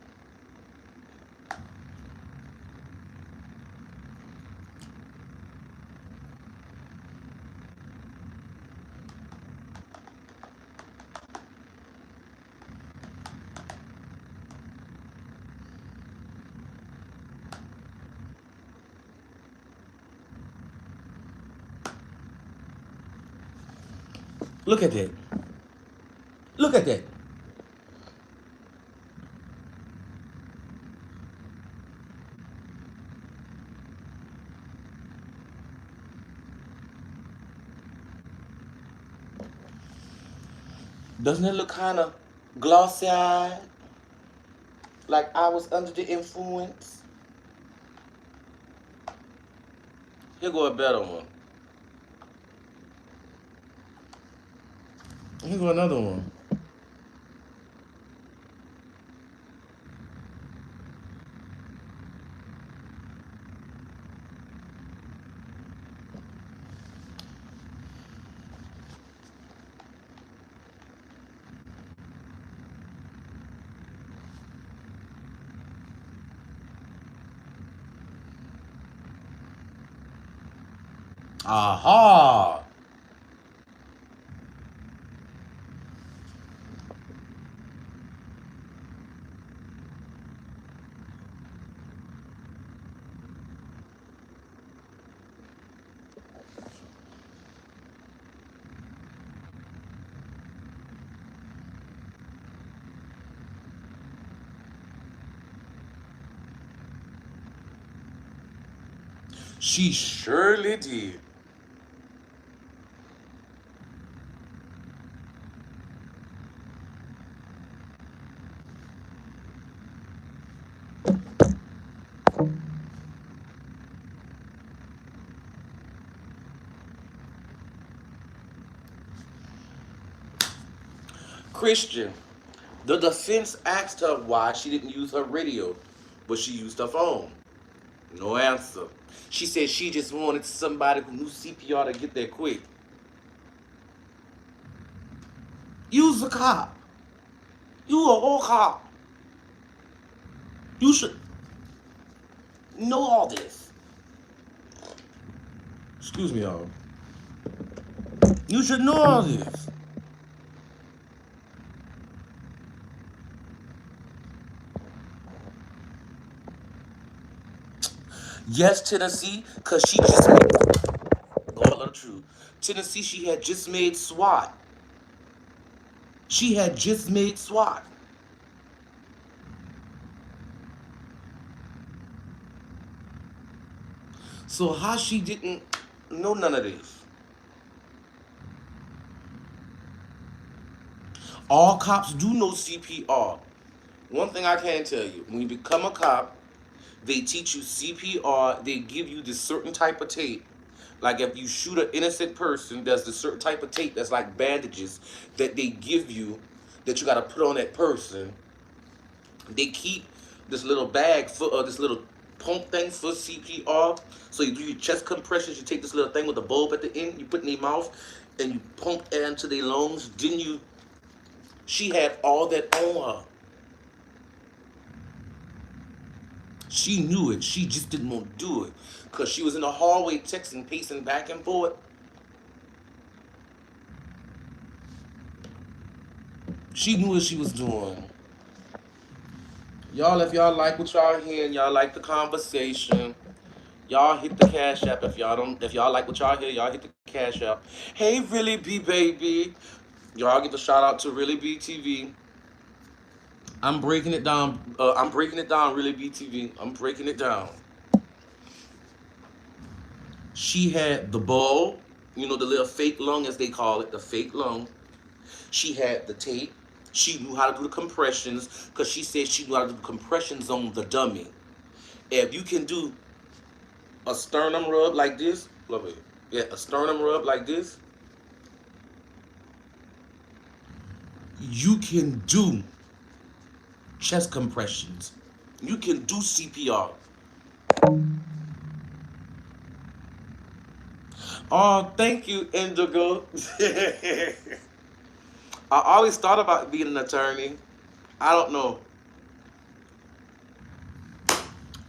Look at that. Look at that. Doesn't it look kind of glossy eyed? Like I was under the influence? Here go a better one. Here go another one. Aha! She surely did. Christian, the defense asked her why she didn't use her radio, but she used her phone. No answer. She said she just wanted somebody who knew CPR to get there quick. Use a cop. You a whole cop. You should know all this. Excuse me, y'all. You should know all this. Yes, Tennessee, because she just made, God love the truth. Tennessee, she had just made SWAT. She had just made SWAT. So how she didn't know none of this? All cops do know CPR. One thing I can tell you, when you become a cop, they teach you CPR. They give you this certain type of tape. Like if you shoot an innocent person, there's this certain type of tape that's like bandages that they give you that you got to put on that person. They keep this little bag for this little pump thing for CPR. So you do your chest compressions. You take this little thing with a bulb at the end. You put in their mouth, and you pump air into their lungs. Then you, she had all that on her. She knew it. She just didn't want to do it because she was in the hallway texting, pacing back and forth. She knew what she was doing. Y'all, if y'all like what y'all hearing, y'all like the conversation, y'all hit the cash app. If y'all don't, if y'all like what y'all hear, y'all hit the cash app. Hey, Really B baby, y'all give a shout out to Really B TV. I'm breaking it down. I'm breaking it down. Really B TV. I'm breaking it down. She had the ball, you know, the little fake lung as they call it, the fake lung. She had the tape. She knew how to do the compressions because she said she knew how to do the compressions on the dummy. If you can do a sternum rub like this, love it. Yeah, a sternum rub like this, you can do chest compressions. You can do CPR. Oh, thank you, Indigo. I always thought about being an attorney. I don't know.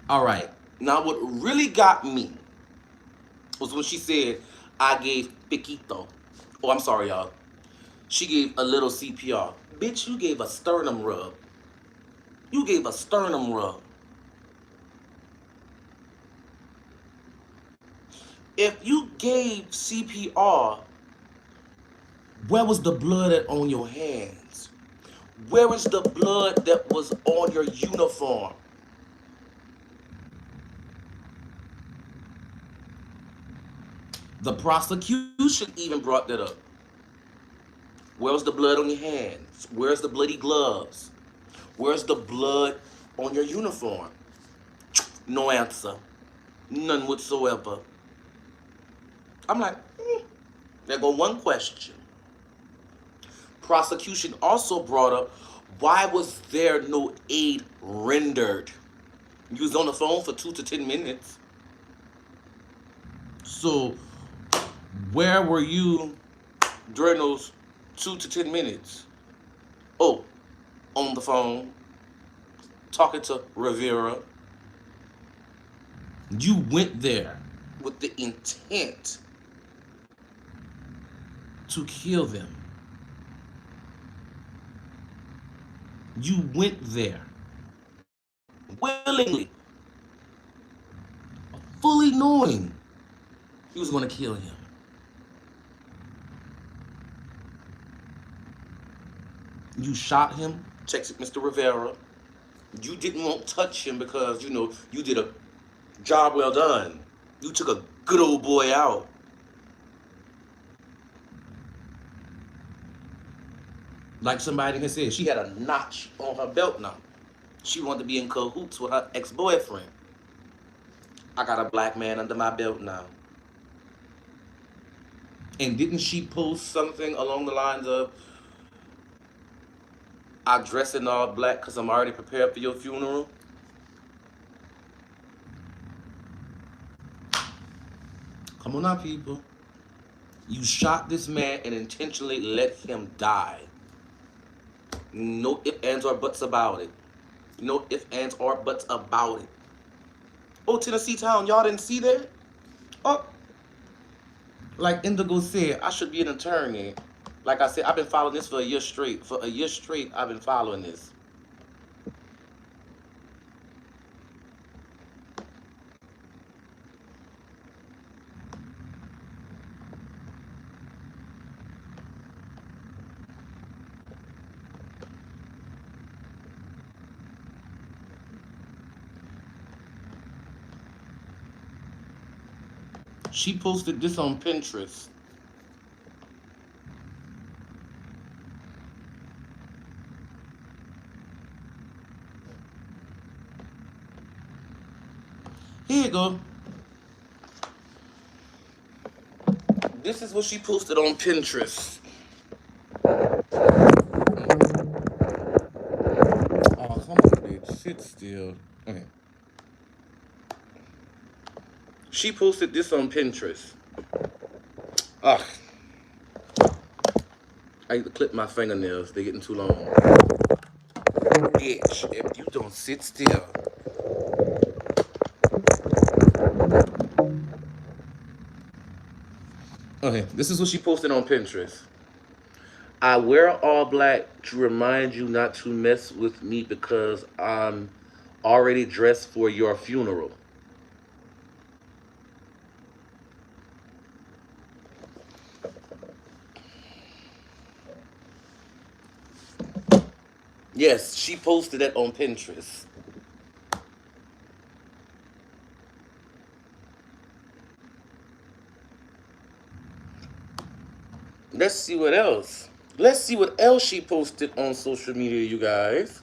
All right. Now, what really got me was when she said, I gave Piquito. Oh, I'm sorry, y'all. She gave a little CPR. Bitch, you gave a sternum rub. You gave a sternum rub. If you gave CPR, where was the blood at on your hands? Where is the blood that was on your uniform? The prosecution even brought that up. Where's the blood on your hands? Where's the bloody gloves? Where's the blood on your uniform? No answer. None whatsoever. I'm like, there go one question. Prosecution also brought up, why was there no aid rendered? You was on the phone for 2 to 10 minutes. So where were you during those 2 to 10 minutes? Oh, on the phone, talking to Rivera. You went there with the intent to kill them. You went there willingly, fully knowing you was going to kill him. You shot him, texted Mr. Rivera. You didn't want to touch him because, you know, you did a job well done. You took a good old boy out. Like somebody has said, she had a notch on her belt now. She wanted to be in cahoots with her ex-boyfriend. I got a black man under my belt now. And didn't she post something along the lines of, I dress in all black because I'm already prepared for your funeral? Come on now, people. You shot this man and intentionally let him die. No ifs, ands, or buts about it. No ifs, ands, or buts about it. Oh, Tennessee Town, y'all didn't see that? Oh, like Indigo said, I should be an attorney. Like I said, I've been following this for a year straight. For a year straight, I've been following this. She posted this on Pinterest. Here you go. This is what she posted on Pinterest. Oh, come on, bitch. Sit still. Okay. She posted this on Pinterest. Ugh. I need to clip my fingernails. They're getting too long. Bitch, if you don't sit still. Okay, this is what she posted on Pinterest. I wear all black to remind you not to mess with me because I'm already dressed for your funeral. Yes, she posted that on Pinterest. Let's see what else. Let's see what else she posted on social media, you guys.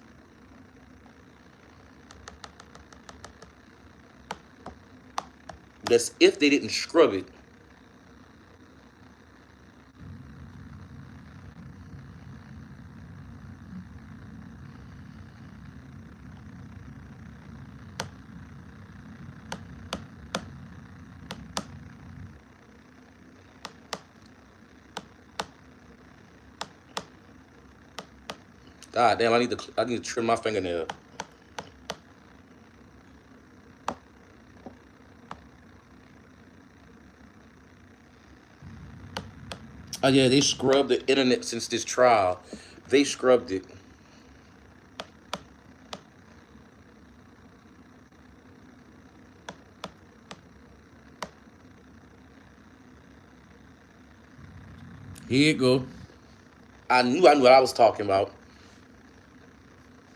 That's if they didn't scrub it. God damn, I need to trim my fingernail. Oh yeah, they scrubbed the internet since this trial. They scrubbed it. Here you go. I knew what I was talking about.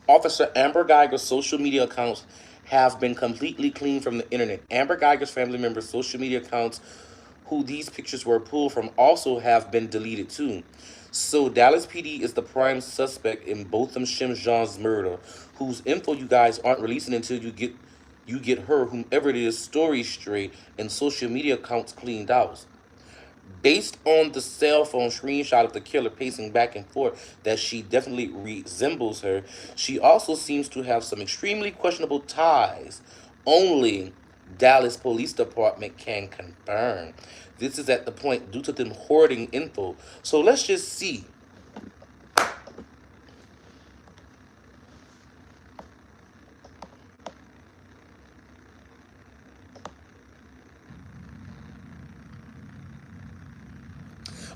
Officer Amber Geiger's social media accounts have been completely cleaned from the internet. Amber Geiger's family members' social media accounts, who these pictures were pulled from, also have been deleted too. So Dallas PD is the prime suspect in Botham Shimjan's murder, whose info you guys aren't releasing until you get her, whomever it is, story straight and social media accounts cleaned out. Based on the cell phone screenshot of the killer pacing back and forth that she definitely resembles her, she also seems to have some extremely questionable ties. Only Dallas Police Department can confirm. This is at the point due to them hoarding info. So let's just see.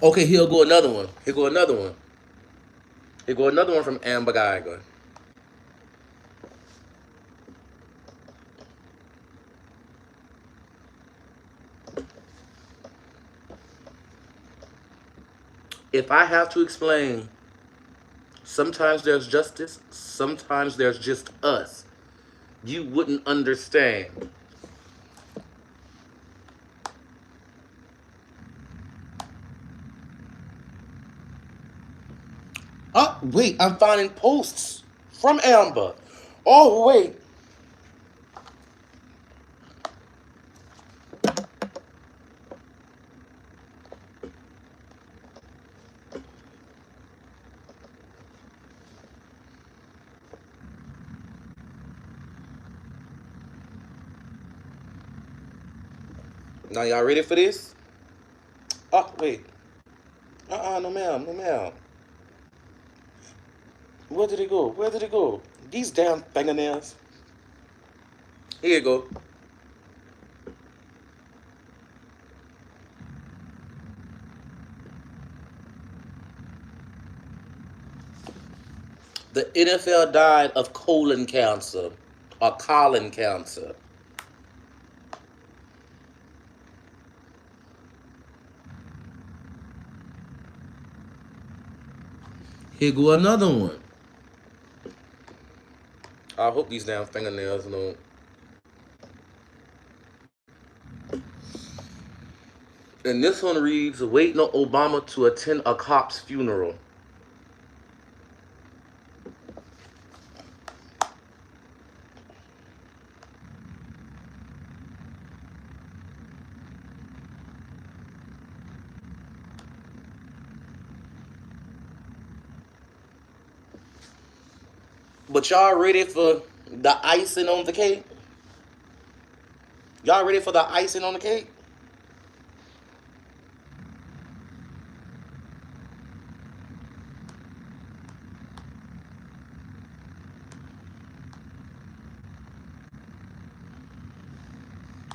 Okay, here go another one. Here go another one. Here go another one from Amber Geiger. If I have to explain, sometimes there's justice, sometimes there's just us. You wouldn't understand. Oh, wait, I'm finding posts from Amber. Oh, wait. Now, y'all ready for this? Oh, wait. No, ma'am. No, ma'am. Where did it go? Where did it go? These damn fingernails. Here you go. The NFL died of colon cancer or colon cancer. Here go another one. I hope these damn fingernails don't. And this one reads, waiting on Obama to attend a cop's funeral. But y'all ready for the icing on the cake? Y'all ready for the icing on the cake?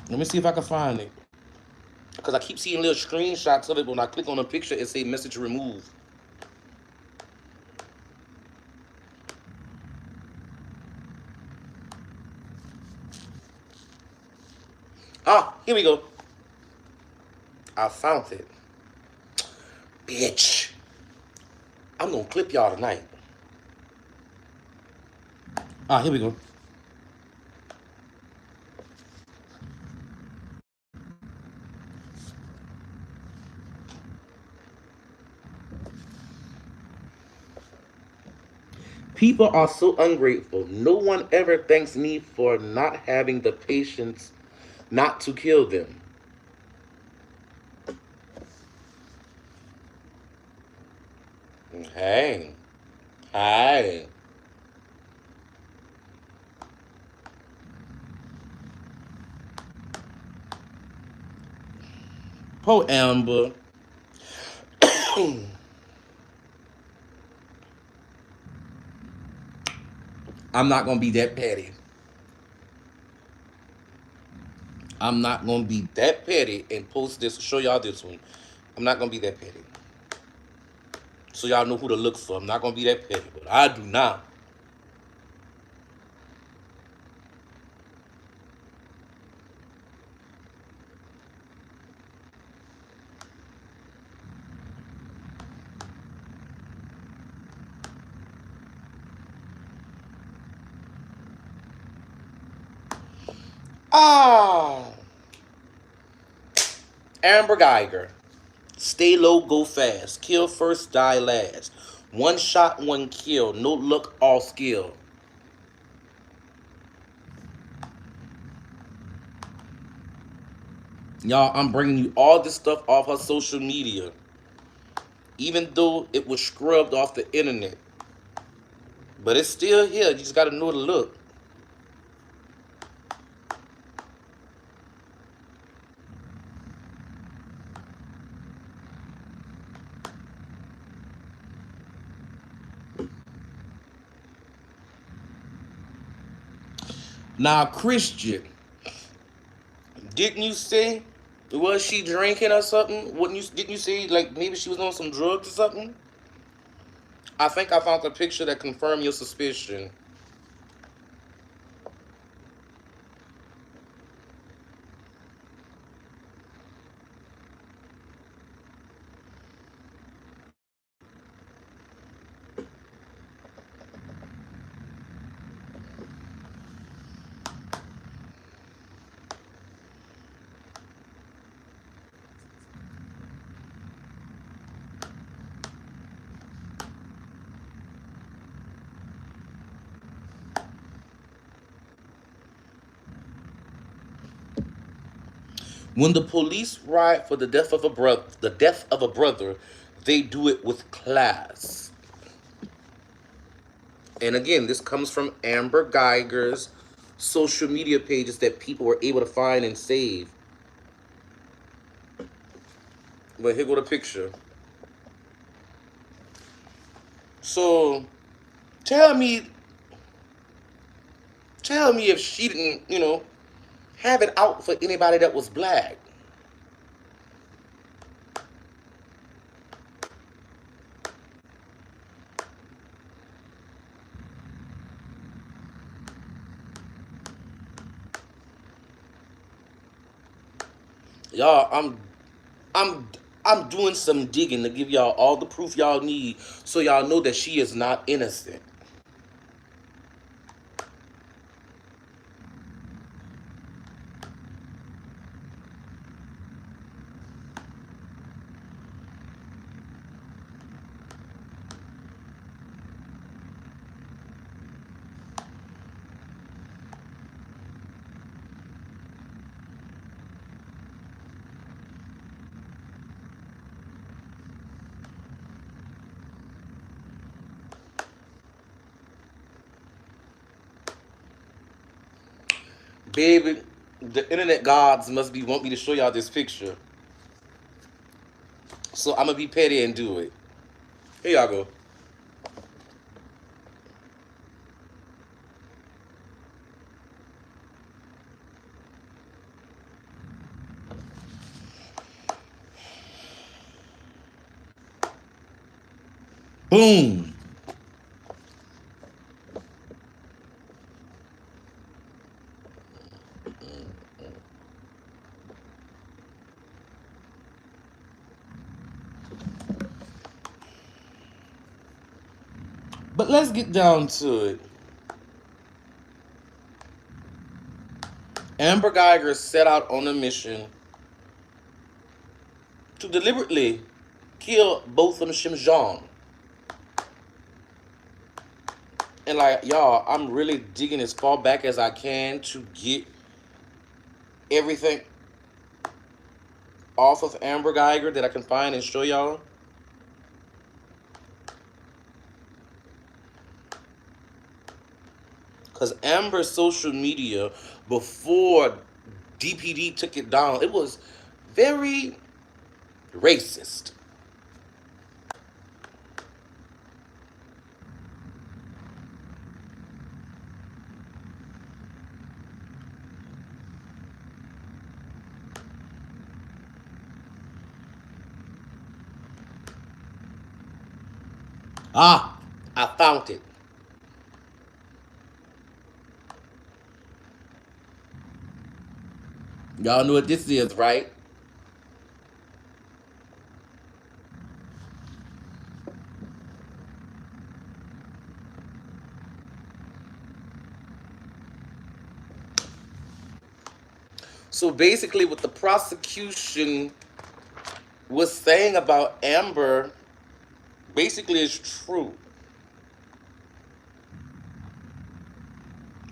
Let me see if I can find it. Because I keep seeing little screenshots of it, but when I click on a picture, it say message removed. Ah, here we go. I found it. Bitch. I'm gonna clip y'all tonight. Ah, here we go. People are so ungrateful. No one ever thanks me for not having the patience not to kill them. Hey. Hey. Po Amber. I'm not gonna be that petty. I'm not gonna be that petty and post this, show y'all this one. I'm not gonna be that petty. So y'all know who to look for. I'm not gonna be that petty, but I do not. Ah, Amber Geiger. Stay low, go fast. Kill first, die last. One shot, one kill. No luck, all skill. Y'all, I'm bringing you all this stuff off her social media. Even though it was scrubbed off the internet. But it's still here. You just gotta know to look. Now, Christian, didn't you say, was she drinking or something? Didn't you say like maybe she was on some drugs or something? I think I found a picture that confirmed your suspicion. When the police ride for the death of a brother, they do it with class. And again, this comes from Amber Geiger's social media pages that people were able to find and save. But here go the picture. So tell me, tell me if she didn't, have it out for anybody that was black. Y'all, I'm I'm doing some digging to give y'all all the proof y'all need so y'all know that she is not innocent. Baby, the internet gods must be want me to show y'all this picture. So I'm gonna be petty and do it. Here y'all go. Boom. But let's get down to it. Amber Geiger set out on a mission to deliberately kill Botham Shimjon. And like y'all, I'm really digging as far back as I can to get everything off of Amber Geiger that I can find and show y'all. Because Amber's social media before DPD took it down, it was very racist. Ah, I found it. Y'all know what this is, right? So basically, what the prosecution was saying about Amber basically is true.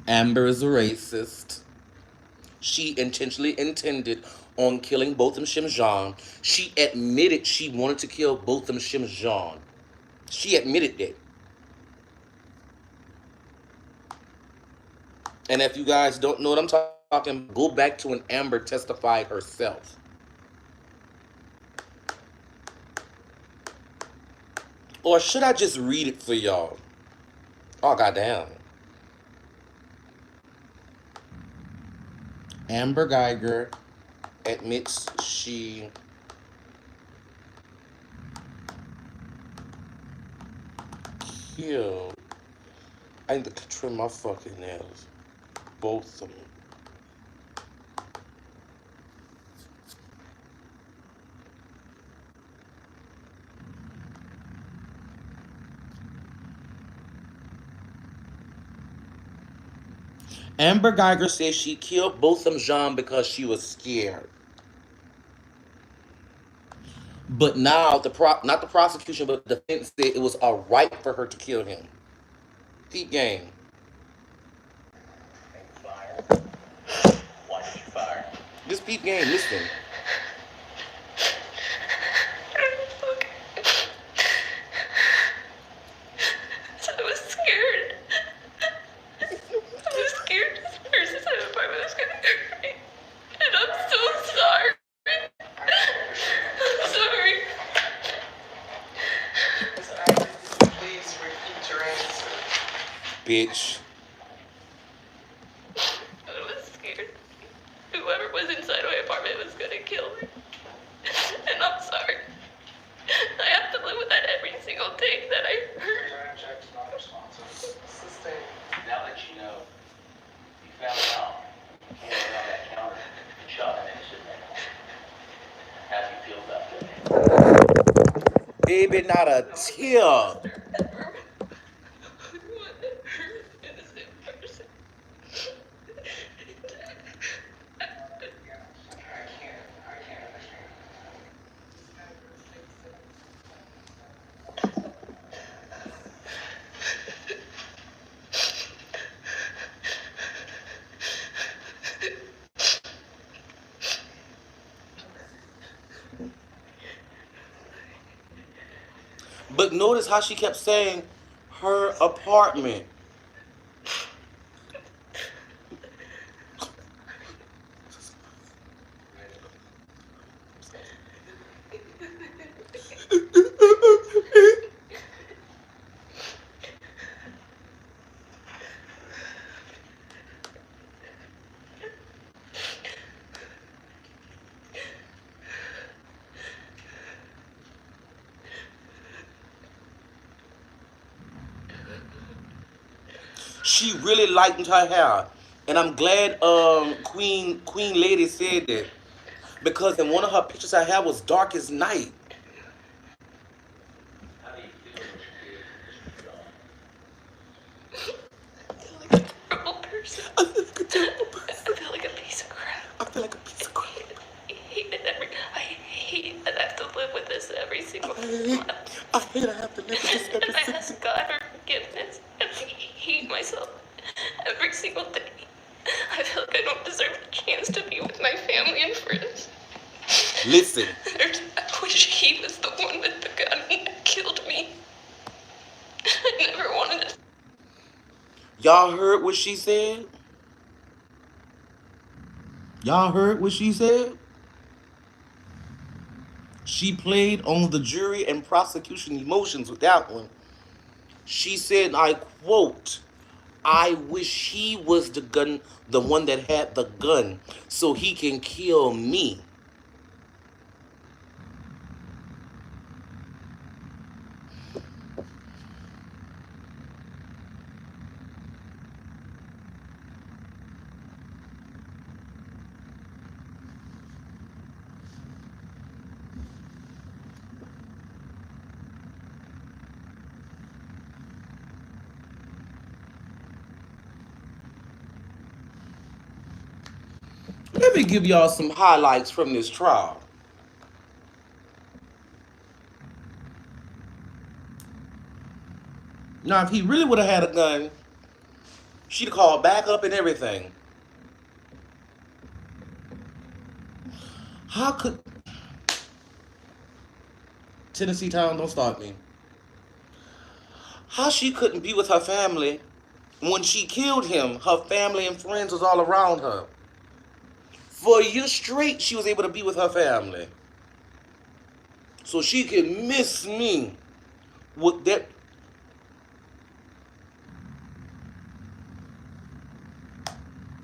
Amber is a racist. She intentionally intended on killing Botham Shimjon. She admitted she wanted to kill Botham Shimjon. She admitted that. And if you guys don't know what I'm talking, go back to when Amber testified herself. Or should I just read it for y'all? Oh, goddamn. Amber Geiger admits she killed. I need to trim my fucking nails. Both of them. Amber Geiger says she killed Botham Jean because she was scared. But now not the prosecution, but the defense said it was a right for her to kill him. Peep game. This peep game, listen.
I was scared. I was scared this person in the apartment was gonna hurt me. And I'm so sorry. I'm sorry. Please repeat your answer.
Bitch.
I was scared. Whoever was inside my apartment was gonna kill me. And I'm sorry. I have to live with that every single day that I heard. Not responsive.
Now that you know, you found out, you came around that counter and shot an innocent man. How do you feel about that?
Baby, not a tear. But notice how she kept saying her apartment. She really lightened her hair. And I'm glad Queen Lady said that. Because in one of her pictures her hair was dark as night.
How do you feel when you did, Mr. John?
I feel like a terrible person.
I feel like a terrible person.
I feel like a piece of crap.
I feel like a piece of crap.
I hate that I have to live with this every single month.
I hate I have to live with this every
And I
single
ask God for forgiveness. And I hate myself every single day. I feel like I don't deserve a chance to be with my family and friends.
Listen.
I wish he was the one with the gun that killed me. I never wanted to.
Y'all heard what she said? Y'all heard what she said? She played on the jury and prosecution emotions with that one. She said, and I quote, I wish he was the one that had the gun, so he can kill me. Let me give y'all some highlights from this trial. Now, if he really would have had a gun, she'd have called backup and everything. How could Tennessee Town, don't start me. How she couldn't be with her family when she killed him? Her family and friends was all around her. For a year straight, she was able to be with her family. So she could miss me with that.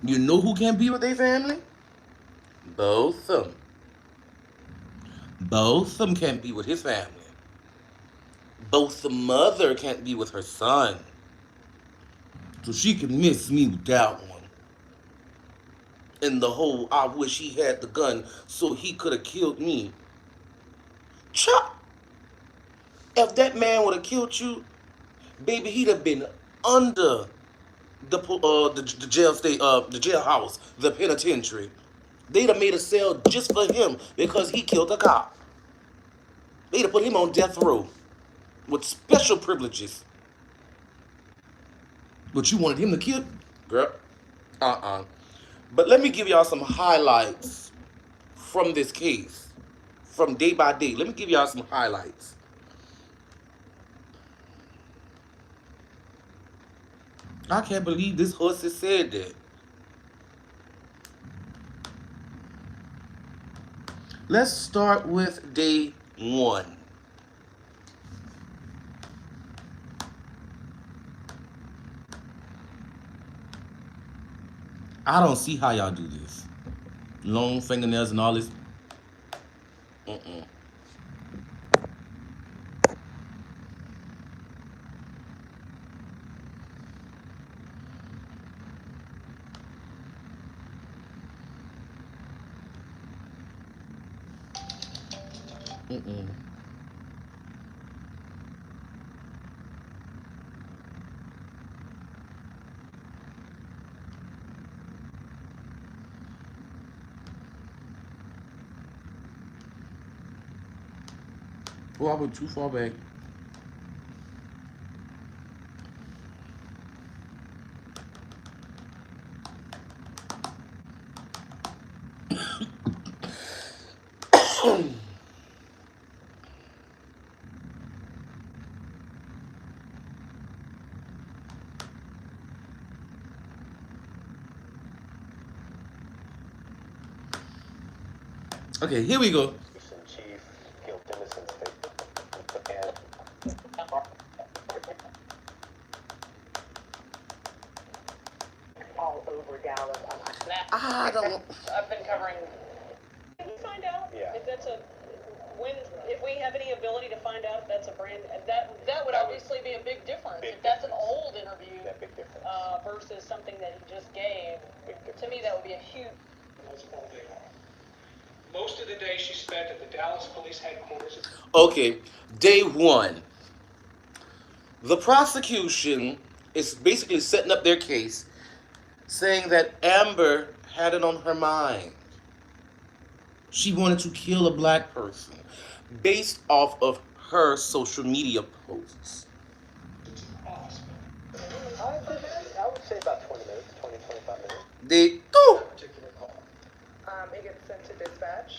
You know who can't be with their family? Both of them. Both of them can't be with his family. Both the mother can't be with her son. So she can miss me with that one. And the whole, I wish he had the gun so he could have killed me. Chuck, if that man would have killed you, baby, he'd have been under the jail the jailhouse, the penitentiary. They'd have made a cell just for him because he killed a cop. They'd have put him on death row with special privileges. But you wanted him to kill, girl? But let me give y'all some highlights from this case, from day by day. Let me give y'all some highlights. I can't believe this horse has said that. Let's start with day 1. I don't see how y'all do this. Long fingernails and all this. Mm-mm. Mm-mm. Oh, I went too far back. Okay, here we go.
Chief, guilt innocence statement.
All over Dallas.
I don't.
I've been covering. Can we find out
Yeah.
if that's if we have any ability to find out if that's a brand, that would obviously be a big difference.
Big
If that's an
difference.
old interview,
That big difference.
something that he just gave, to me, that would be a huge.
Was all day long. Most of the day she spent at the Dallas Police Headquarters.
Okay, day one. The prosecution is basically setting up their case, saying that Amber had it on her mind. She wanted to kill a black person based off of her social media posts.
I would say about 20 minutes, 20, 25 minutes.
Day two.
Particular call.
It gets sent to dispatch.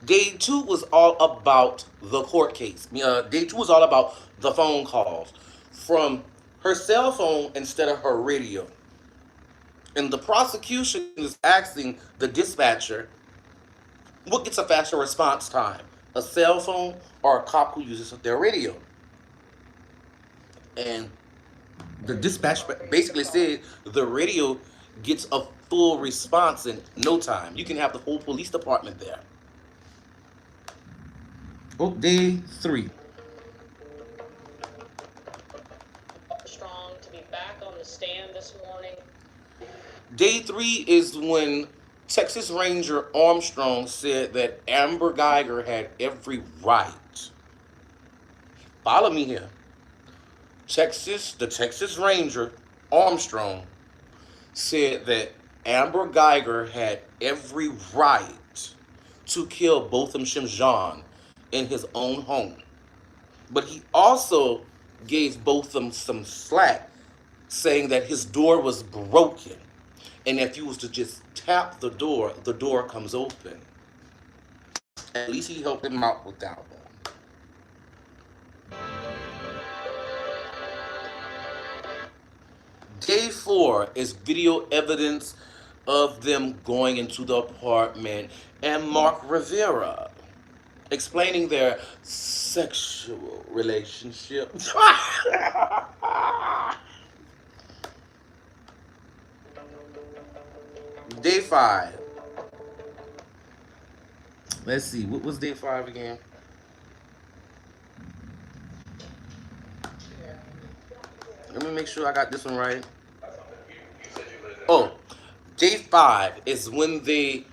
Day two was all about the court case. Day two was all about the phone calls from her cell phone instead of her radio. And the prosecution is asking the dispatcher, what gets a faster response time? A cell phone or a cop who uses their radio? And the dispatch basically said the radio gets a full response in no time. You can have the whole police department there. Oh, day three.
Strong to be back on the stand this morning.
Day three is when Texas Ranger Armstrong said that Amber Geiger had every right. Follow me here. The Texas Ranger Armstrong said that Amber Geiger had every right to kill Botham Jean in his own home. But he also gave Botham some slack, saying that his door was broken. And if you was to just tap the door comes open. At least he helped him out with that one. Day four is video evidence of them going into the apartment and Mark Rivera explaining their sexual relationship. Day five. Let's see, what was day five again? Let me make sure I got this one right. Oh, day five is when they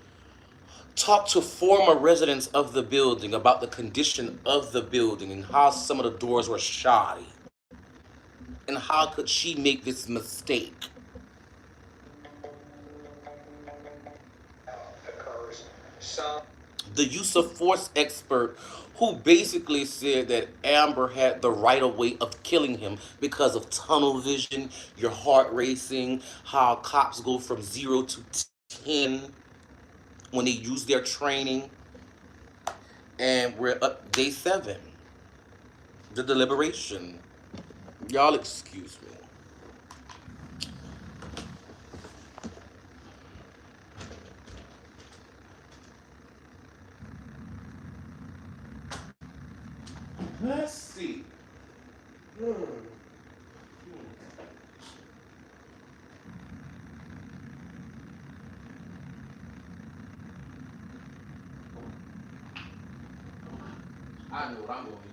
talk to former residents of the building about the condition of the building and how some of the doors were shoddy. And how could she make this mistake?
Occurs. Some.
The use of force expert who basically said that Amber had the right of way of killing him because of tunnel vision, your heart racing, how cops go from 0 to 10 when they use their training. And we're up day 7, the deliberation. Y'all excuse me. Let's see. I know what I'm going to use.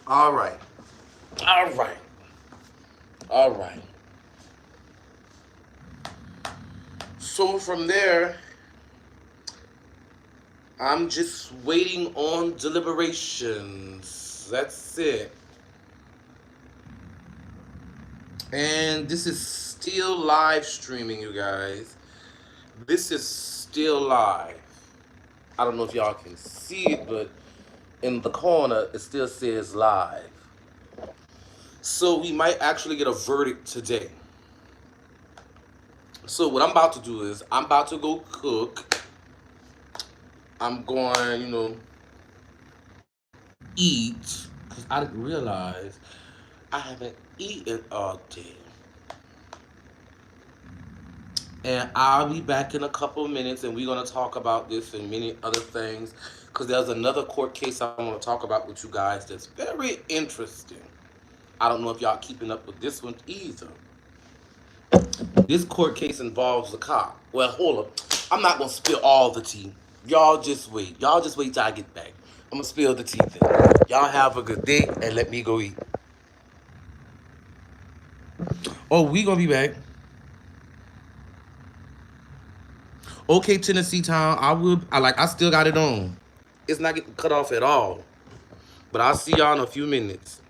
All right. All right. All right. So from there, I'm just waiting on deliberations. That's it. And this is still live streaming, you guys. This is still live. I don't know if y'all can see it, but in the corner, it still says live. So we might actually get a verdict today. So what I'm about to do is I'm about to go cook. I'm going, eat. Because I didn't realize I haven't eaten all day. And I'll be back in a couple of minutes and we're going to talk about this and many other things. Because there's another court case I want to talk about with you guys that's very interesting. I don't know if y'all keeping up with this one either. This court case involves the cop. Well, hold up. I'm not going to spill all the tea. Y'all just wait. Y'all just wait till I get back. I'm gonna spill the tea thing. Y'all have a good day and let me go eat. Oh, we gonna be back. Okay, Tennessee Town. I still got it on. It's not getting cut off at all. But I'll see y'all in a few minutes.